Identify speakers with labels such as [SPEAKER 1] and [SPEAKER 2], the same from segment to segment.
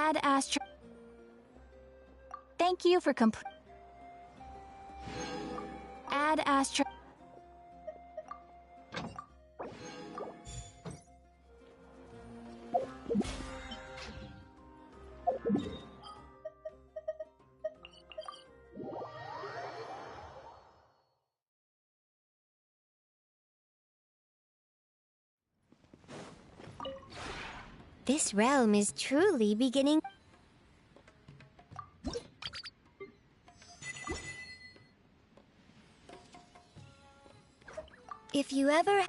[SPEAKER 1] Add Astro. Thank you for Add Astro.
[SPEAKER 2] This realm is truly beginning. If you ever...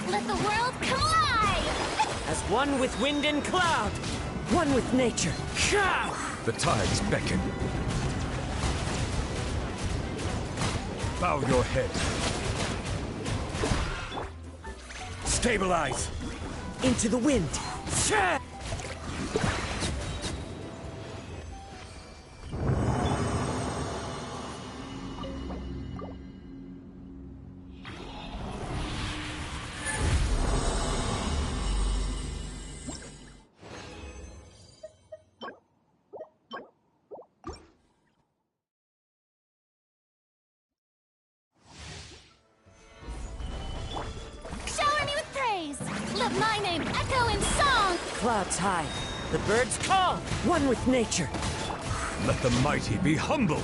[SPEAKER 1] Let the world collide!
[SPEAKER 3] As one with wind and cloud, one with nature.
[SPEAKER 4] The tides beckon. Bow your head. Stabilize!
[SPEAKER 3] Into the wind.
[SPEAKER 1] Shower me with praise! Let my name echo in song!
[SPEAKER 3] Clouds high, the birds call, one with nature.
[SPEAKER 4] Let the mighty be humbled.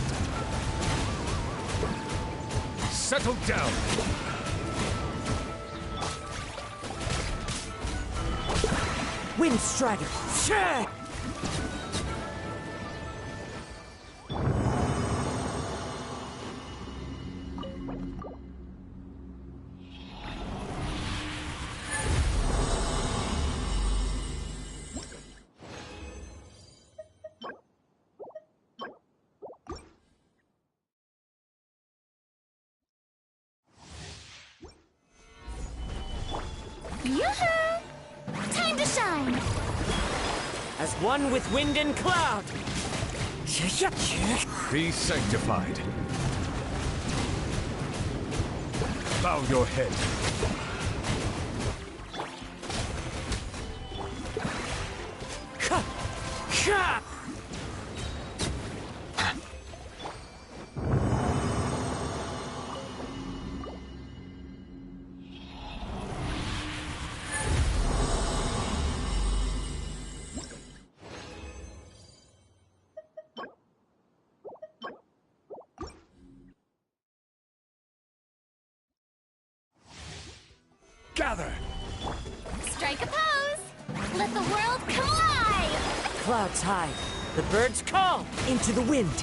[SPEAKER 4] Settle down.
[SPEAKER 3] Wind strider.
[SPEAKER 1] Yoo-hoo! Time to shine!
[SPEAKER 3] As one with wind and cloud.
[SPEAKER 4] Be sanctified. Bow your head. Gather!
[SPEAKER 1] Strike a pose! Let the world collide!
[SPEAKER 3] Clouds high, the birds call, into the wind.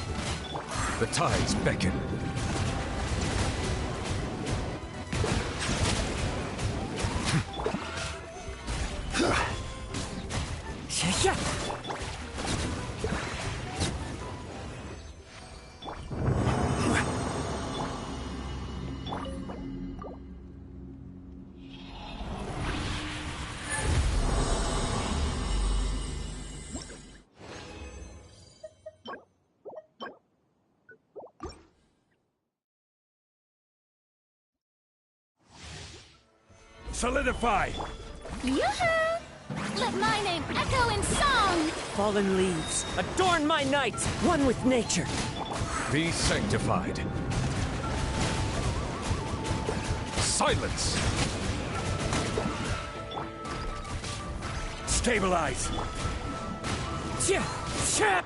[SPEAKER 4] The tides beckon. Solidify!
[SPEAKER 1] Yoo-hoo! Let my name echo in song!
[SPEAKER 3] Fallen leaves, adorn my night, one with nature.
[SPEAKER 4] Be sanctified. Silence! Stabilize!
[SPEAKER 3] Chap!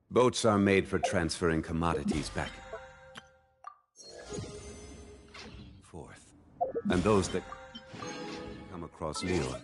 [SPEAKER 5] Boats are made for transferring commodities back and forth. And those that come across Leo.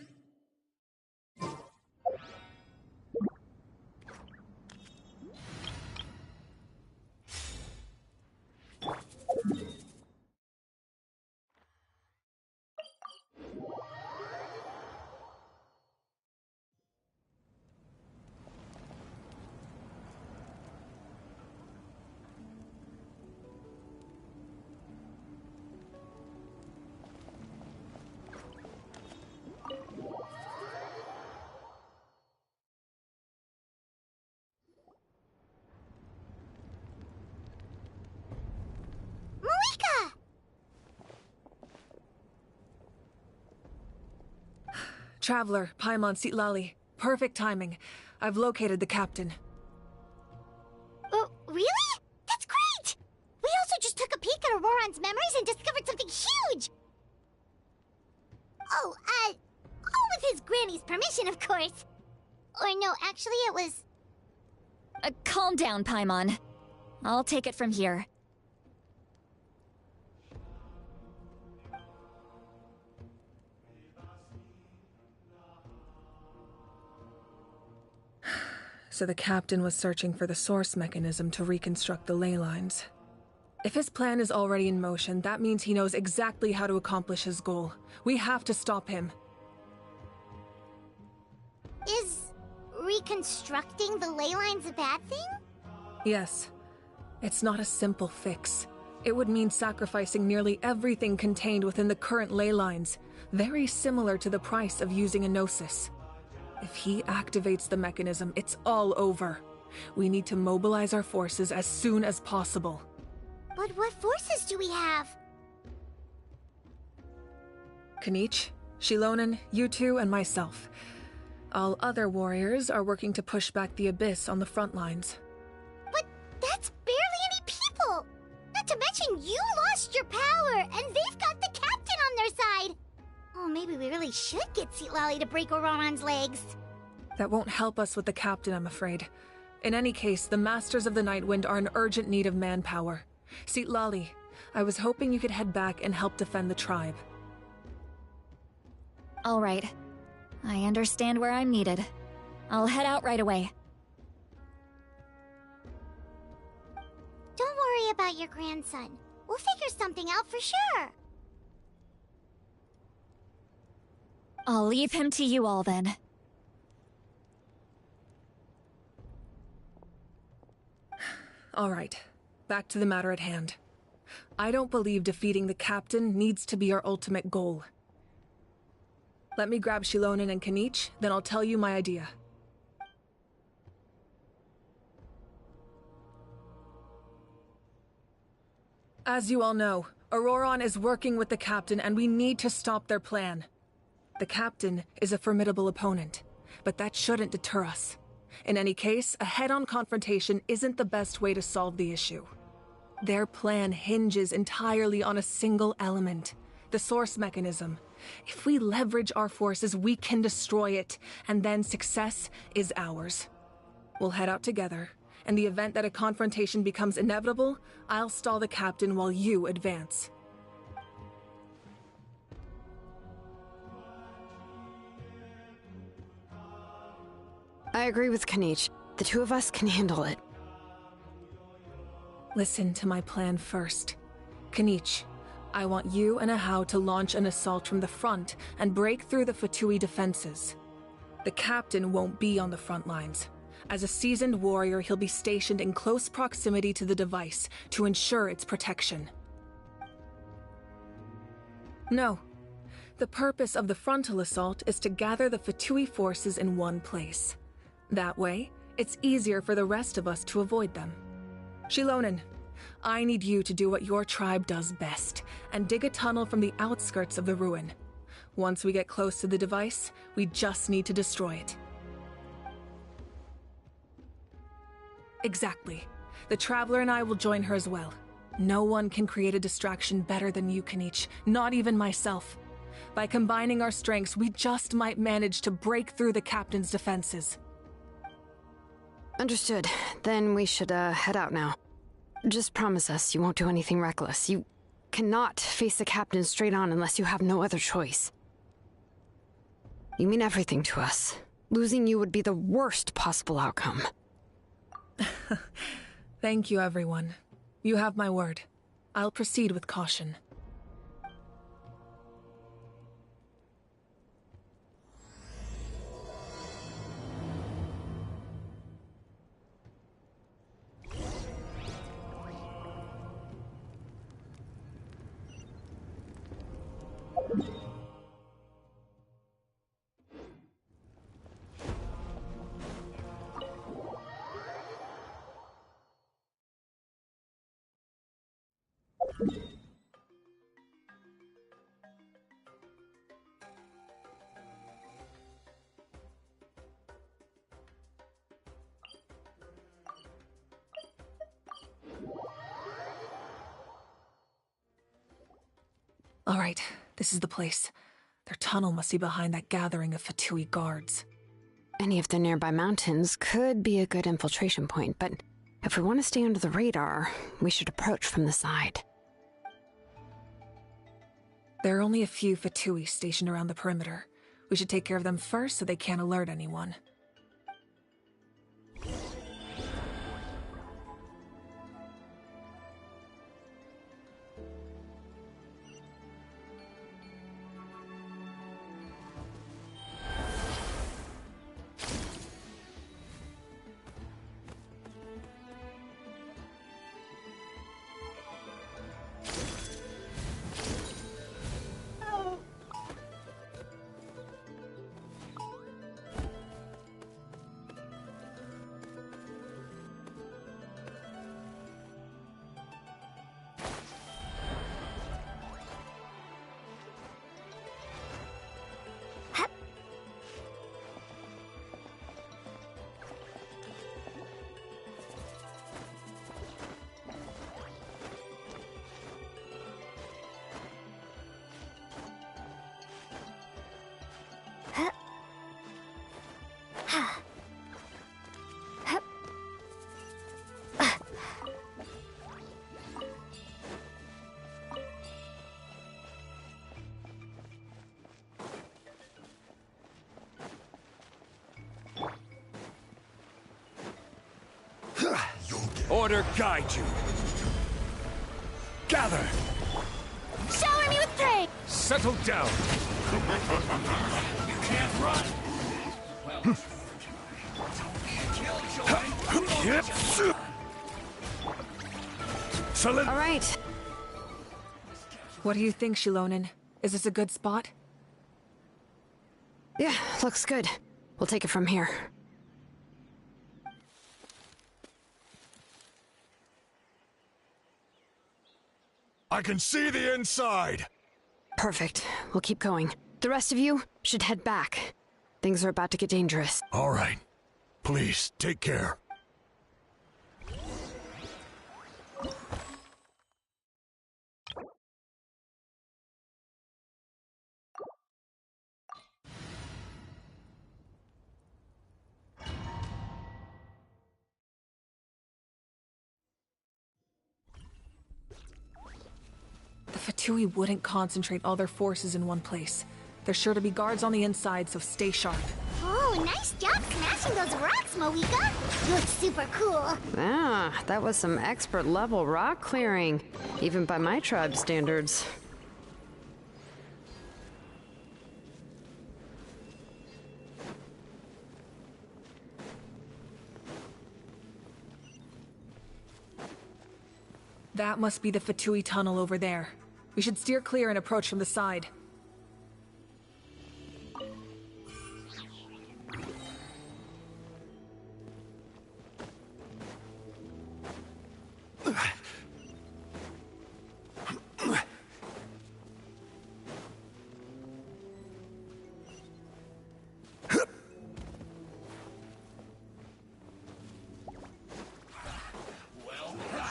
[SPEAKER 6] Traveler, Paimon Sitlali. Perfect timing. I've located the captain.
[SPEAKER 2] Oh, really? That's great! We also just took a peek at Auroran's memories and discovered something huge! Oh, all with his granny's permission, of course. Or no, actually it was...
[SPEAKER 1] Calm down, Paimon. I'll take it from here.
[SPEAKER 6] So the captain was searching for the source mechanism to reconstruct the ley lines. If his plan is already in motion, that means he knows exactly how to accomplish his goal. We have to stop him.
[SPEAKER 2] Is reconstructing the ley lines a bad thing?
[SPEAKER 6] Yes. It's not a simple fix. It would mean sacrificing nearly everything contained within the current ley lines, very similar to the price of using a gnosis. If he activates the mechanism, it's all over. We need to mobilize our forces as soon as possible.
[SPEAKER 2] But what forces do we have?
[SPEAKER 6] Kanich, Shilonen, you two, and myself. All other warriors are working to push back the Abyss on the front lines.
[SPEAKER 2] But that's barely any people! Not to mention you lost your power, and they've got the captain on their side! Oh, maybe we really should get Sitlali to break Auroran's legs.
[SPEAKER 6] That won't help us with the captain, I'm afraid. In any case, the Masters of the Nightwind are in urgent need of manpower. Sitlali, I was hoping you could head back and help defend the tribe.
[SPEAKER 1] All right. I understand where I'm needed. I'll head out right away.
[SPEAKER 2] Don't worry about your grandson. We'll figure something out for sure.
[SPEAKER 1] I'll leave him to you all then.
[SPEAKER 6] All right, back to the matter at hand. I don't believe defeating the captain needs to be our ultimate goal. Let me grab Shilonen and Kanich, then I'll tell you my idea. As you all know, Auroron is working with the captain and we need to stop their plan. The captain is a formidable opponent, but that shouldn't deter us. In any case, a head-on confrontation isn't the best way to solve the issue. Their plan hinges entirely on a single element, the source mechanism. If we leverage our forces, we can destroy it, and then success is ours. We'll head out together. In the event that a confrontation becomes inevitable, I'll stall the captain while you advance.
[SPEAKER 7] I agree with Kanich. The two of us can handle it.
[SPEAKER 6] Listen to my plan first. Kanich, I want you and Ahau to launch an assault from the front and break through the Fatui defenses. The captain won't be on the front lines. As a seasoned warrior, he'll be stationed in close proximity to the device to ensure its protection. No. The purpose of the frontal assault is to gather the Fatui forces in one place. That way, it's easier for the rest of us to avoid them. Shilonen, I need you to do what your tribe does best, and dig a tunnel from the outskirts of the ruin. Once we get close to the device, we just need to destroy it. Exactly. The Traveler and I will join her as well. No one can create a distraction better than you, Kanich, not even myself. By combining our strengths, we just might manage to break through the captain's defenses.
[SPEAKER 7] Understood. Then we should, head out now. Just promise us you won't do anything reckless. You cannot face the captain straight on unless you have no other choice. You mean everything to us. Losing you would be the worst possible outcome.
[SPEAKER 6] Thank you, everyone. You have my word. I'll proceed with caution. All right, this is the place. Their tunnel must be behind that gathering of Fatui guards.
[SPEAKER 7] Any of the nearby mountains could be a good infiltration point, but if we want to stay under the radar, we should approach from the side.
[SPEAKER 6] There are only a few Fatui stationed around the perimeter. We should take care of them first so they can't alert anyone.
[SPEAKER 4] Order guide you. Gather!
[SPEAKER 1] Shower me with praise!
[SPEAKER 4] Settle down!
[SPEAKER 8] You can't run!
[SPEAKER 4] Solid.
[SPEAKER 7] All right.
[SPEAKER 6] What do you think, Shilonen? Is this a good spot?
[SPEAKER 7] Yeah, looks good. We'll take it from here.
[SPEAKER 4] I can see the inside!
[SPEAKER 7] Perfect. We'll keep going. The rest of you should head back. Things are about to get dangerous.
[SPEAKER 4] All right. Please, take care.
[SPEAKER 6] The Fatui wouldn't concentrate all their forces in one place. There's sure to be guards on the inside, so stay sharp.
[SPEAKER 2] Oh, nice job smashing those rocks, Moika. You look super cool.
[SPEAKER 7] Ah, that was some expert level rock clearing, even by my tribe standards.
[SPEAKER 6] That must be the Fatui tunnel over there. We should steer clear and approach from the side.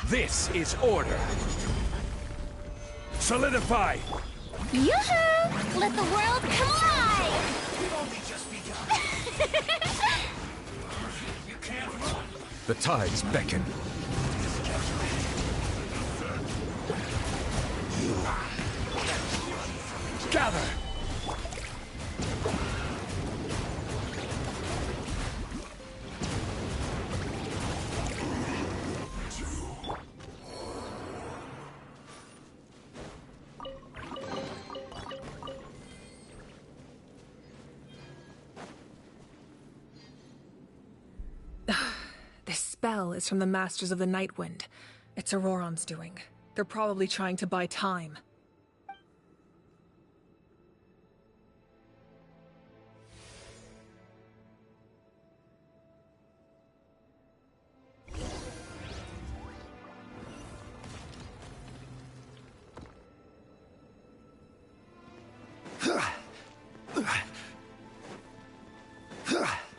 [SPEAKER 4] This is order. Solidify!
[SPEAKER 1] Yoo-hoo! Let the world come alive!
[SPEAKER 8] We've only just begun. You can't run.
[SPEAKER 4] The tides beckon. Gather!
[SPEAKER 6] This spell is from the Masters of the Nightwind. It's Auroron's doing. They're probably trying to buy time.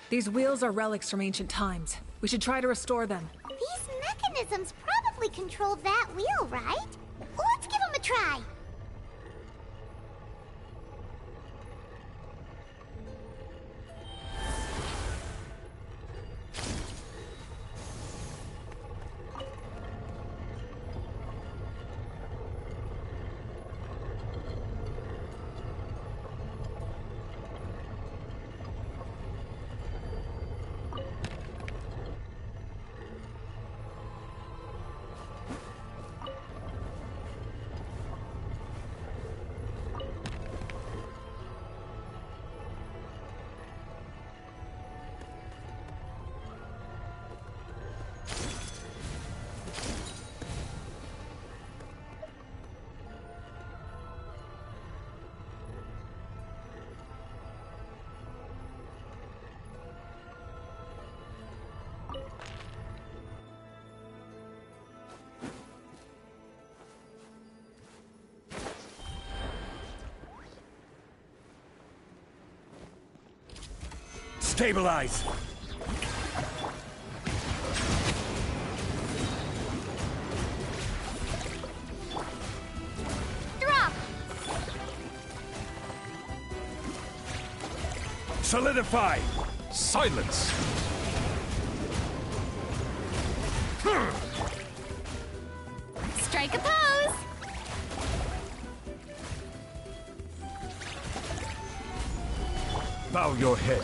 [SPEAKER 6] These wheels are relics from ancient times. We should try to restore them.
[SPEAKER 2] These mechanisms probably control that wheel, right? Let's give them a try.
[SPEAKER 4] Stabilize!
[SPEAKER 1] Drop!
[SPEAKER 4] Solidify! Silence!
[SPEAKER 1] Strike a pose!
[SPEAKER 4] Bow your head.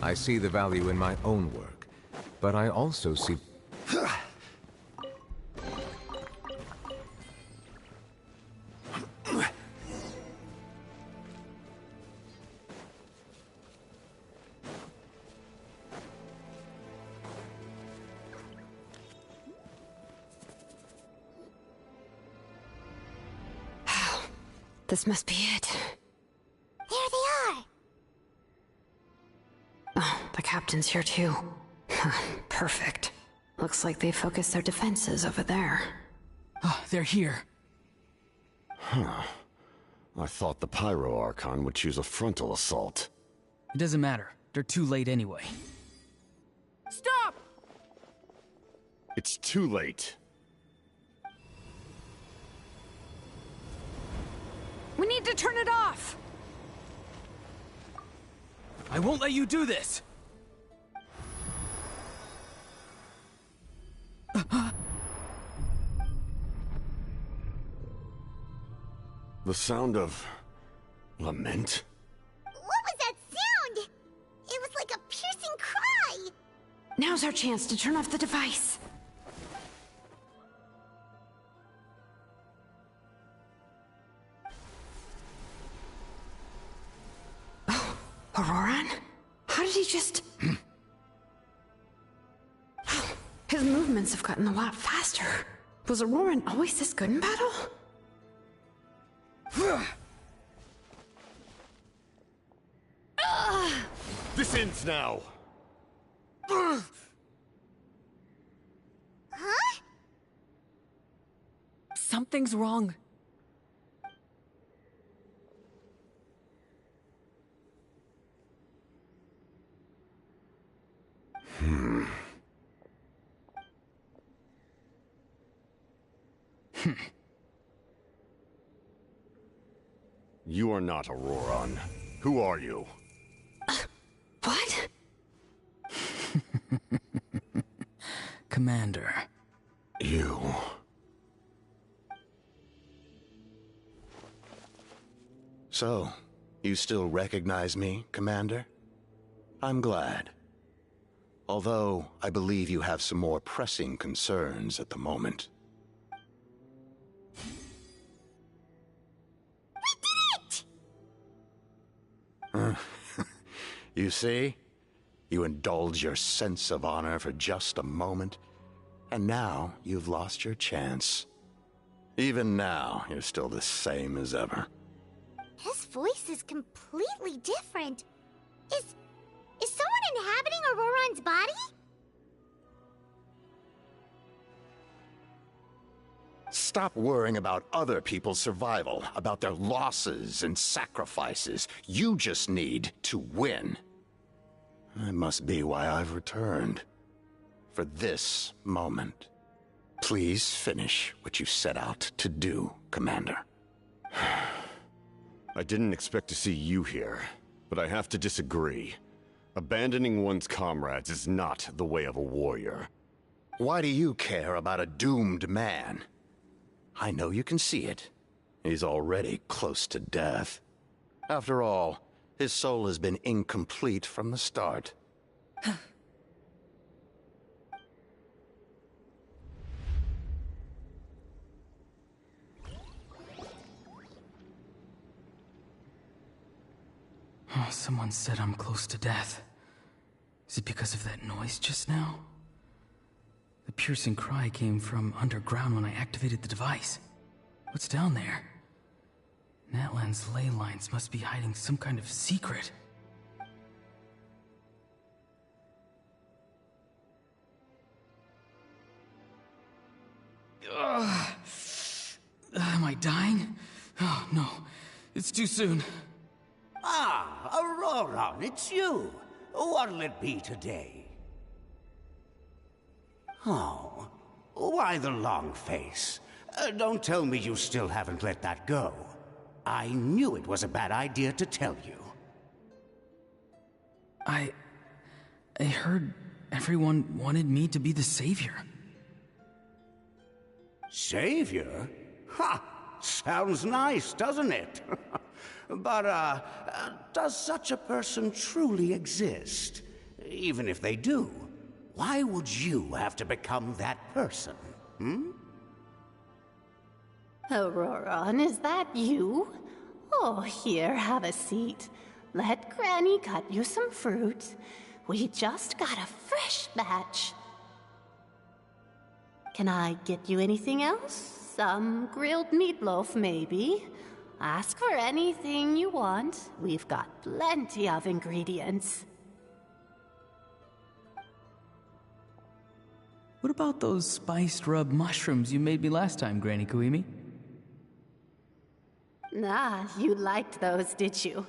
[SPEAKER 9] I see the value in my own work, but I also see...
[SPEAKER 7] This must be it.
[SPEAKER 2] There they are!
[SPEAKER 7] Oh, the captain's here too. Perfect. Looks like they focused their defenses over there.
[SPEAKER 10] Oh, they're here.
[SPEAKER 4] Huh. I thought the Pyro Archon would choose a frontal assault.
[SPEAKER 10] It doesn't matter. They're too late anyway.
[SPEAKER 3] Stop!
[SPEAKER 4] It's too late.
[SPEAKER 7] We need to turn it off!
[SPEAKER 10] I won't let you do this!
[SPEAKER 4] The sound of... lament?
[SPEAKER 2] What was that sound? It was like a piercing cry!
[SPEAKER 7] Now's our chance to turn off the device. Oh, Auroran? How did he just... His movements have gotten a lot faster. Was Auroran always this good in battle?
[SPEAKER 4] This ends now!
[SPEAKER 2] Huh?
[SPEAKER 6] Something's wrong.
[SPEAKER 4] You are not Auroran. Who are you?
[SPEAKER 7] What?
[SPEAKER 10] Commander.
[SPEAKER 4] You...
[SPEAKER 11] So, you still recognize me, Commander? I'm glad. Although, I believe you have some more pressing concerns at the moment. You see? You indulge your sense of honor for just a moment, and now you've lost your chance. Even now, you're still the same as ever.
[SPEAKER 2] His voice is completely different. Is someone inhabiting Auroran's body?
[SPEAKER 11] Stop worrying about other people's survival, about their losses and sacrifices. You just need to win. That must be why I've returned. For this moment. Please finish what you set out to do, Commander.
[SPEAKER 4] I didn't expect to see you here, but I have to disagree. Abandoning one's comrades is not the way of a warrior.
[SPEAKER 11] Why do you care about a doomed man? I know you can see it. He's already close to death. After all, his soul has been incomplete from the start.
[SPEAKER 10] Oh, someone said I'm close to death. Is it because of that noise just now? The piercing cry came from underground when I activated the device. What's down there? Natlan's ley lines must be hiding some kind of secret. Am I dying? Oh, no. It's too soon.
[SPEAKER 12] Ah, Aurora, it's you. What'll it be today? Oh, why the long face? Don't tell me you still haven't let that go. I knew it was a bad idea to tell you.
[SPEAKER 10] I heard everyone wanted me to be the savior.
[SPEAKER 12] Savior? Ha! Sounds nice, doesn't it? But, does such a person truly exist? Even if they do, why would you have to become that person?
[SPEAKER 13] Auroron, is that you? Oh, here, have a seat. Let Granny cut you some fruit. We just got a fresh batch. Can I get you anything else? Some grilled meatloaf, maybe? Ask for anything you want. We've got plenty of ingredients.
[SPEAKER 10] What about those spiced rub mushrooms you made me last time, Granny Kuimi?
[SPEAKER 13] Ah, you liked those, did you?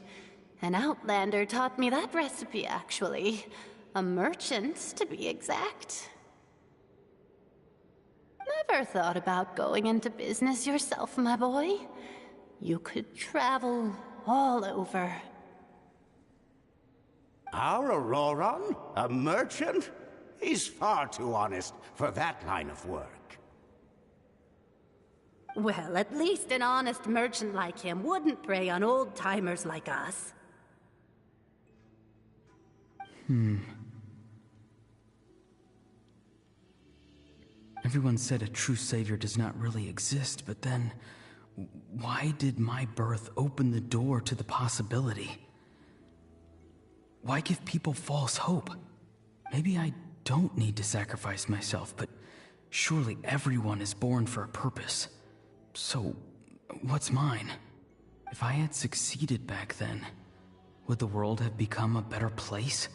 [SPEAKER 13] An outlander taught me that recipe, actually. A merchant, to be exact. Never thought about going into business yourself, my boy? You could travel all over.
[SPEAKER 12] Our Auroron? A merchant? He's far too honest for that line of work.
[SPEAKER 13] Well, at least an honest merchant like him wouldn't prey on old-timers like us.
[SPEAKER 10] Everyone said a true savior does not really exist, but then why did my birth open the door to the possibility? Why give people false hope? Maybe I don't need to sacrifice myself, but surely everyone is born for a purpose. So, what's mine? If I had succeeded back then, would the world have become a better place?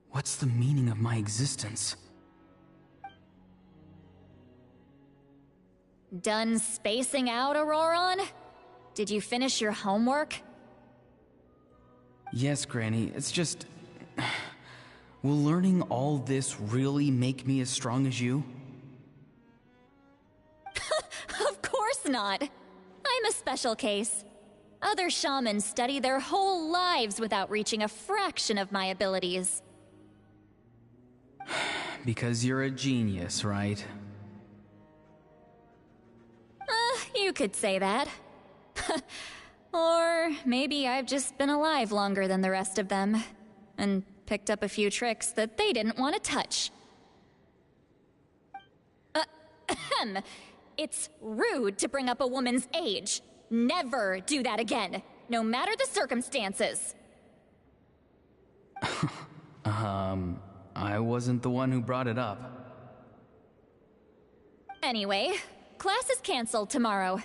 [SPEAKER 10] What's the meaning of my existence?
[SPEAKER 1] Done spacing out, Auroron? Did you finish your homework?
[SPEAKER 10] Yes, Granny, it's just... Will learning all this really make me as strong as you?
[SPEAKER 1] Of course not. I'm a special case. Other shamans study their whole lives without reaching a fraction of my abilities.
[SPEAKER 10] Because you're a genius, right?
[SPEAKER 1] You could say that. Or maybe I've just been alive longer than the rest of them, and picked up a few tricks that they didn't want to touch. It's rude to bring up a woman's age. Never do that again, no matter the circumstances.
[SPEAKER 10] I wasn't the one who brought it up.
[SPEAKER 1] Anyway, class is canceled tomorrow.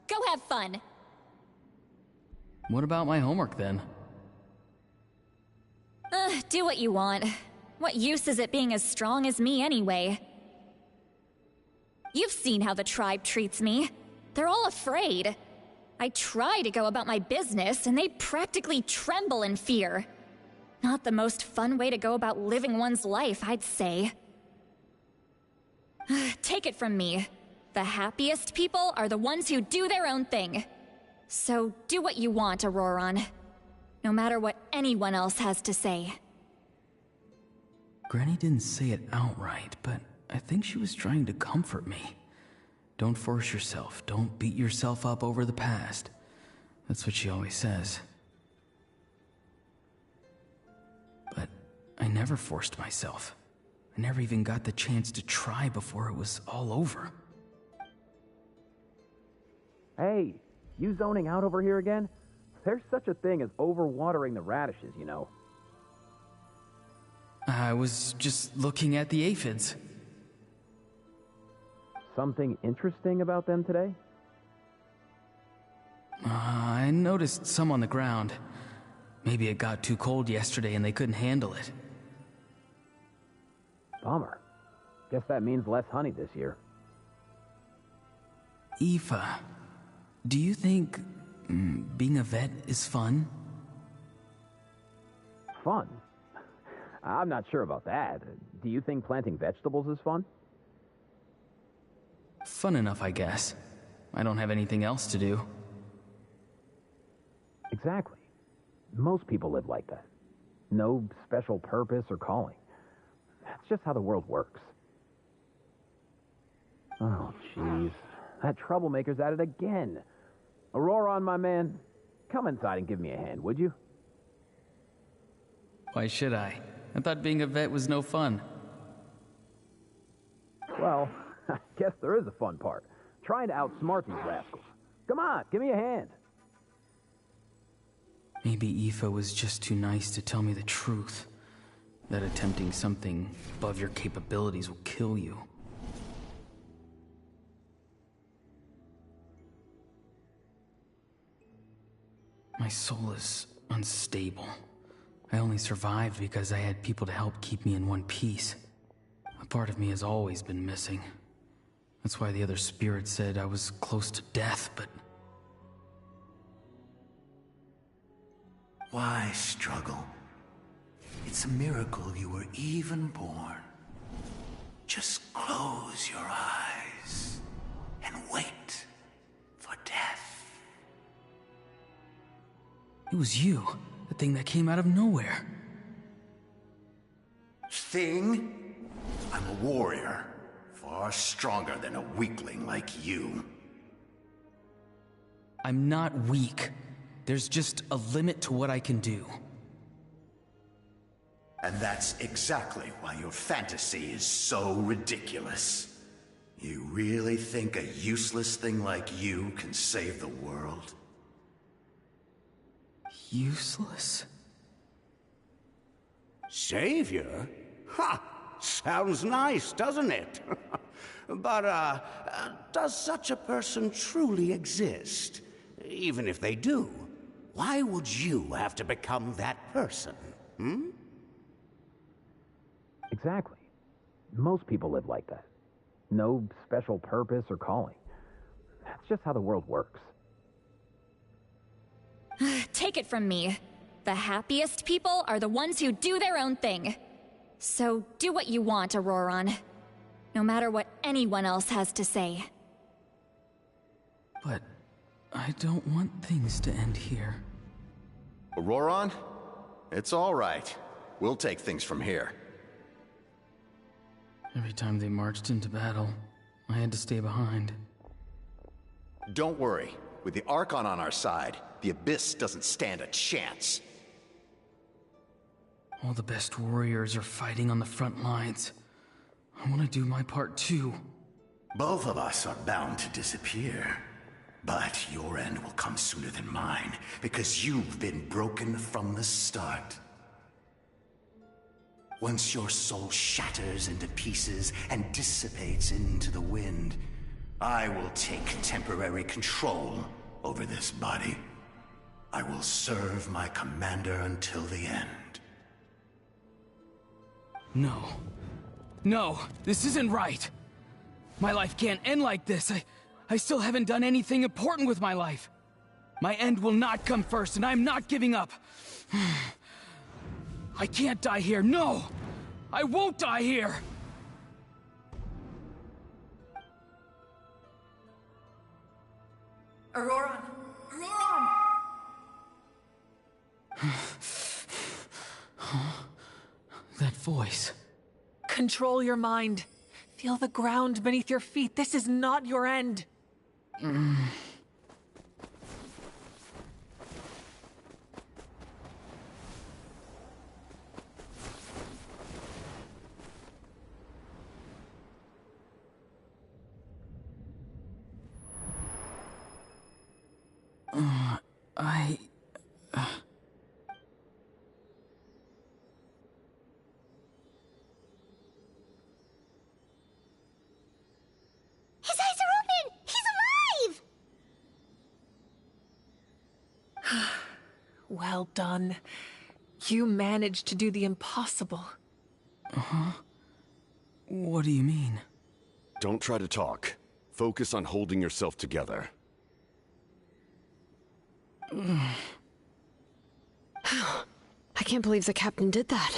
[SPEAKER 1] Go have fun.
[SPEAKER 10] What about my homework then?
[SPEAKER 1] Do what you want. What use is it being as strong as me anyway? You've seen how the tribe treats me. They're all afraid. I try to go about my business, and they practically tremble in fear. Not the most fun way to go about living one's life, I'd say. Take it from me. The happiest people are the ones who do their own thing. So do what you want, Auroron. No matter what anyone else has to say.
[SPEAKER 10] Granny didn't say it outright, but I think she was trying to comfort me. Don't force yourself. Don't beat yourself up over the past. That's what she always says. But I never forced myself. I never even got the chance to try before it was all over.
[SPEAKER 14] Hey, you zoning out over here again? There's such a thing as overwatering the radishes, you know.
[SPEAKER 10] I was just looking at the aphids.
[SPEAKER 14] Something interesting about them today?
[SPEAKER 10] I noticed some on the ground. Maybe it got too cold yesterday and they couldn't handle it.
[SPEAKER 14] Bummer. Guess that means less honey this year.
[SPEAKER 10] Aoife, do you think being a vet is fun?
[SPEAKER 14] Fun? I'm not sure about that. Do you think planting vegetables is fun?
[SPEAKER 10] Fun enough, I guess. I don't have anything else to do.
[SPEAKER 14] Exactly. Most people live like that. No special purpose or calling. That's just how the world works. Oh, jeez. That troublemaker's at it again. Auroron, my man, come inside and give me a hand, would you?
[SPEAKER 10] Why should I? I thought being a vet was no fun.
[SPEAKER 14] Well, I guess there is a fun part. Trying to outsmart these rascals. Come on, give me a hand.
[SPEAKER 10] Maybe Aoife was just too nice to tell me the truth. That attempting something above your capabilities will kill you. My soul is unstable. I only survived because I had people to help keep me in one piece. A part of me has always been missing. That's why the other spirits said I was close to death, but...
[SPEAKER 8] Why struggle? It's a miracle you were even born. Just close your eyes and wait for death.
[SPEAKER 10] It was you, the thing that came out of nowhere.
[SPEAKER 11] Thing? I'm a warrior, far stronger than a weakling like you.
[SPEAKER 10] I'm not weak. There's just a limit to what I can do.
[SPEAKER 11] And that's exactly why your fantasy is so ridiculous. You really think a useless thing like you can save the world?
[SPEAKER 10] Useless?
[SPEAKER 12] Savior? Ha! Sounds nice, doesn't it? But, does such a person truly exist? Even if they do, why would you have to become that person? Hmm?
[SPEAKER 14] Exactly. Most people live like that. No special purpose or calling. That's just how the world works.
[SPEAKER 1] Take it from me. The happiest people are the ones who do their own thing. So do what you want, Auroron. No matter what anyone else has to say.
[SPEAKER 10] But I don't want things to end here.
[SPEAKER 11] Auroron? It's all right. We'll take things from here.
[SPEAKER 10] Every time they marched into battle, I had to stay behind.
[SPEAKER 11] Don't worry. With the Archon on our side, the Abyss doesn't stand a chance.
[SPEAKER 10] All the best warriors are fighting on the front lines. I want to do my part too.
[SPEAKER 8] Both of us are bound to disappear. But your end will come sooner than mine, because you've been broken from the start. Once your soul shatters into pieces and dissipates into the wind, I will take temporary control over this body. I will serve my commander until the end.
[SPEAKER 10] No. No, this isn't right. My life can't end like this. I still haven't done anything important with my life. My end will not come first, and I'm not giving up. I can't die here, no! I won't die here!
[SPEAKER 6] Auroron! Auroron!
[SPEAKER 10] That voice.
[SPEAKER 6] Control your mind. Feel the ground beneath your feet. This is not your end.
[SPEAKER 2] His eyes are open! He's alive!
[SPEAKER 6] Well done. You managed to do the impossible.
[SPEAKER 10] Uh-huh. What do you mean?
[SPEAKER 4] Don't try to talk. Focus on holding yourself together.
[SPEAKER 7] I can't believe the captain did that.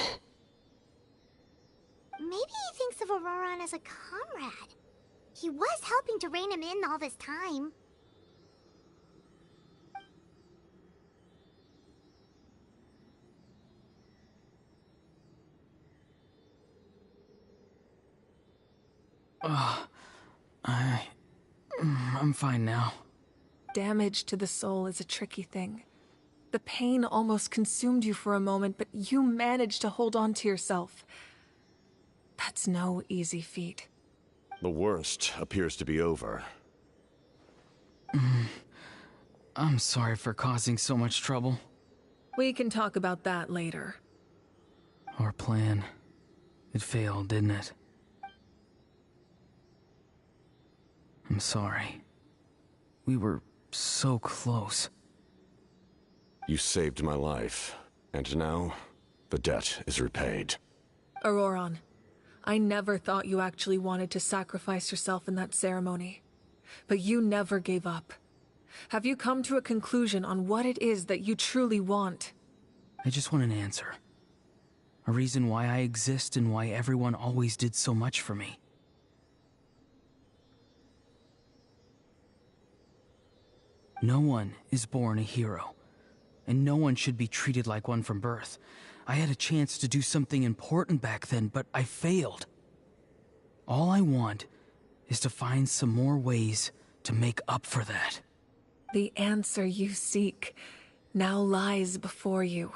[SPEAKER 2] Maybe he thinks of Auroron as a comrade. He was helping to rein him in all this time.
[SPEAKER 10] I'm fine now.
[SPEAKER 6] Damage to the soul is a tricky thing. The pain almost consumed you for a moment, but you managed to hold on to yourself. That's no easy feat.
[SPEAKER 4] The worst appears to be over.
[SPEAKER 10] I'm sorry for causing so much trouble.
[SPEAKER 6] We can talk about that later.
[SPEAKER 10] Our plan. It failed, didn't it? I'm sorry. We were so close.
[SPEAKER 4] You saved my life, and now the debt is repaid.
[SPEAKER 6] Auroron, I never thought you actually wanted to sacrifice yourself in that ceremony. But you never gave up. Have you come to a conclusion on what it is that you truly want?
[SPEAKER 10] I just want an answer. A reason why I exist and why everyone always did so much for me. No one is born a hero, and no one should be treated like one from birth. I had a chance to do something important back then, but I failed. All I want is to find some more ways to make up for that.
[SPEAKER 6] The answer you seek now lies before you.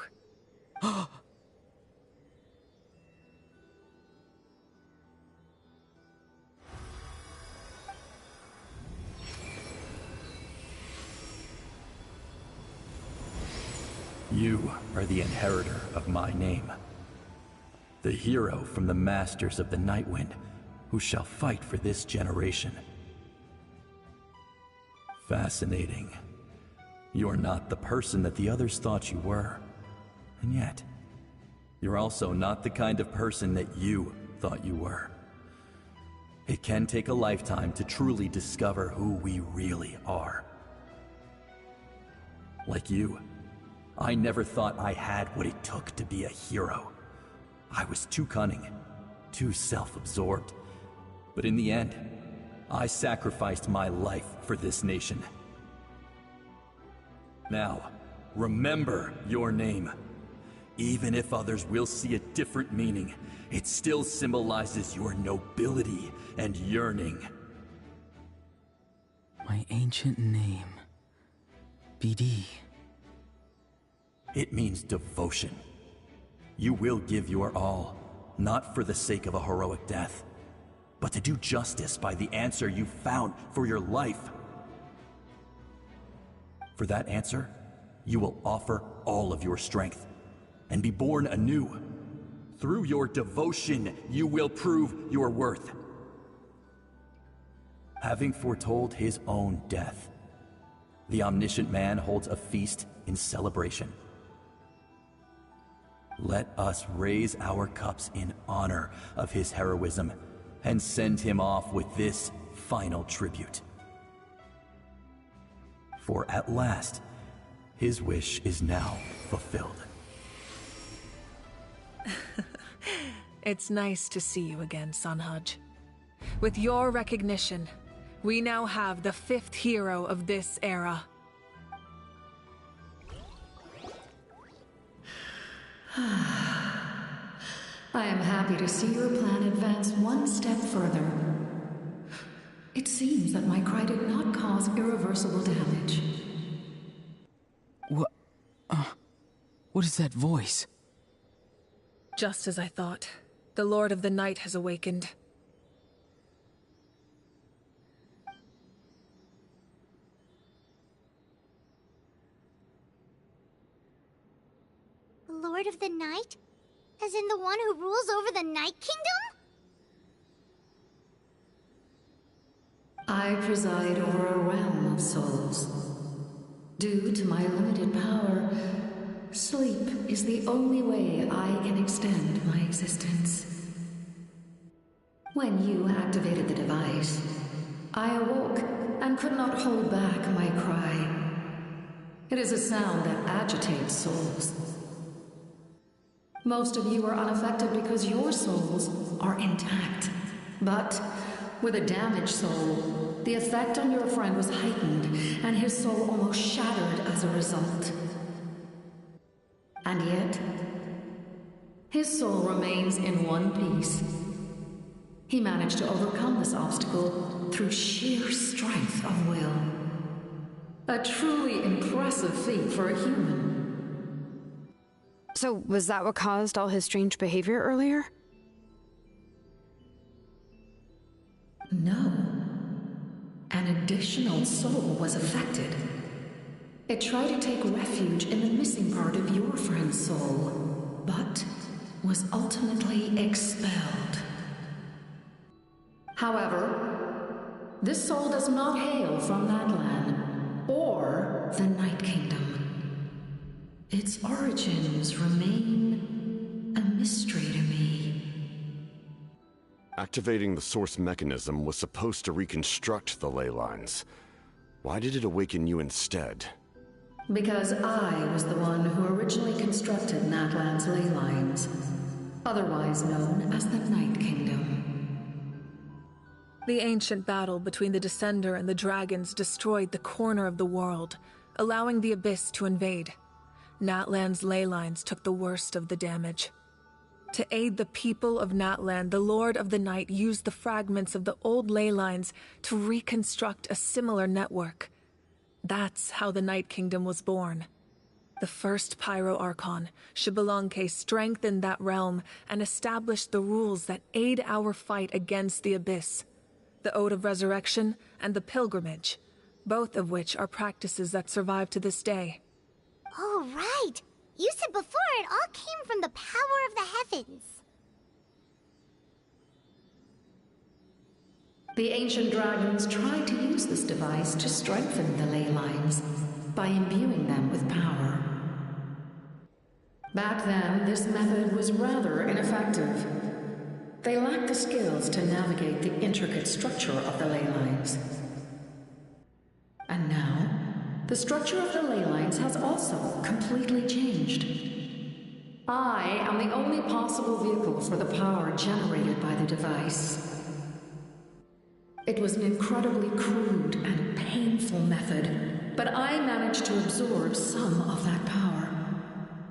[SPEAKER 15] You are the inheritor of my name. The hero from the Masters of the Nightwind, who shall fight for this generation. Fascinating. You're not the person that the others thought you were. And yet, you're also not the kind of person that you thought you were. It can take a lifetime to truly discover who we really are. Like you, I never thought I had what it took to be a hero. I was too cunning, too self-absorbed. But in the end, I sacrificed my life for this nation. Now, remember your name. Even if others will see a different meaning, it still symbolizes your nobility and yearning.
[SPEAKER 10] My ancient name. BD.
[SPEAKER 15] It means devotion. You will give your all, not for the sake of a heroic death, but to do justice by the answer you found for your life. For that answer, you will offer all of your strength and be born anew. Through your devotion, you will prove your worth. Having foretold his own death, the omniscient man holds a feast in celebration. Let us raise our cups in honor of his heroism and send him off with this final tribute. For at last, his wish is now fulfilled.
[SPEAKER 6] It's nice to see you again, Sunhudge. With your recognition, we now have the 5th hero of this era.
[SPEAKER 16] I am happy to see your plan advance one step further. It seems that my cry did not cause irreversible damage.
[SPEAKER 10] What is that voice?
[SPEAKER 6] Just as I thought. The Lord of the Night has awakened.
[SPEAKER 2] The Lord of the Night? As in the one who rules over the Night Kingdom?
[SPEAKER 16] I preside over a realm of souls. Due to my limited power, sleep is the only way I can extend my existence. When you activated the device, I awoke and could not hold back my cry. It is a sound that agitates souls. Most of you are unaffected because your souls are intact. But with a damaged soul, the effect on your friend was heightened, and his soul almost shattered as a result. And yet, his soul remains in one piece. He managed to overcome this obstacle through sheer strength of will. A truly impressive feat for a human.
[SPEAKER 7] So, was that what caused all his strange behavior earlier?
[SPEAKER 16] No. An additional soul was affected. It tried to take refuge in the missing part of your friend's soul, but was ultimately expelled. However, this soul does not hail from Natlan or the Night Kingdom. Its origins remain a mystery to me.
[SPEAKER 4] Activating the source mechanism was supposed to reconstruct the ley lines. Why did it awaken you instead?
[SPEAKER 16] Because I was the one who originally constructed Natlan's ley lines, otherwise known as the Night Kingdom.
[SPEAKER 6] The ancient battle between the Descender and the dragons destroyed the corner of the world, allowing the Abyss to invade. Natlan's ley lines took the worst of the damage. To aid the people of Natlan, the Lord of the Night used the fragments of the old ley lines to reconstruct a similar network. That's how the Night Kingdom was born. The first Pyro Archon, Xbalanque, strengthened that realm and established the rules that aid our fight against the Abyss. The Ode of Resurrection and the Pilgrimage, both of which are practices that survive to this day.
[SPEAKER 2] Oh, right! You said before it all came from the power of the heavens.
[SPEAKER 16] The ancient dragons tried to use this device to strengthen the ley lines by imbuing them with power. Back then, this method was rather ineffective. They lacked the skills to navigate the intricate structure of the ley lines. And now, the structure of the ley lines has also completely changed. I am the only possible vehicle for the power generated by the device. It was an incredibly crude and painful method, but I managed to absorb some of that power.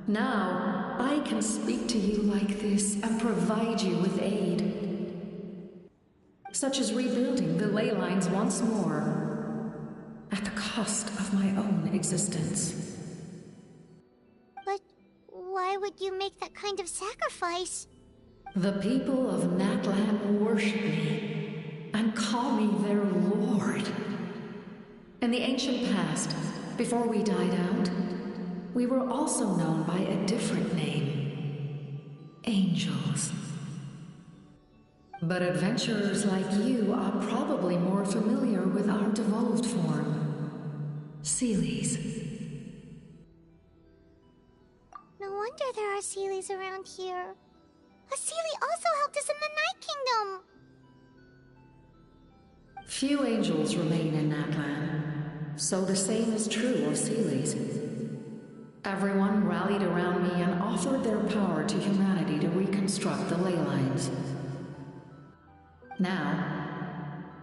[SPEAKER 16] Now, I can speak to you like this and provide you with aid, such as rebuilding the ley lines once more, at the cost of my own existence.
[SPEAKER 2] But why would you make that kind of sacrifice?
[SPEAKER 16] The people of Natlan worship me and call me their lord. In the ancient past, before we died out, we were also known by a different name: angels. But adventurers like you are probably more familiar with our devolved form, Seelies.
[SPEAKER 2] No wonder there are Seelies around here. A Seelie also helped us in the Night Kingdom.
[SPEAKER 16] Few angels remain in Natlan, so the same is true of Seelies. Everyone rallied around me and offered their power to humanity to reconstruct the ley lines. Now,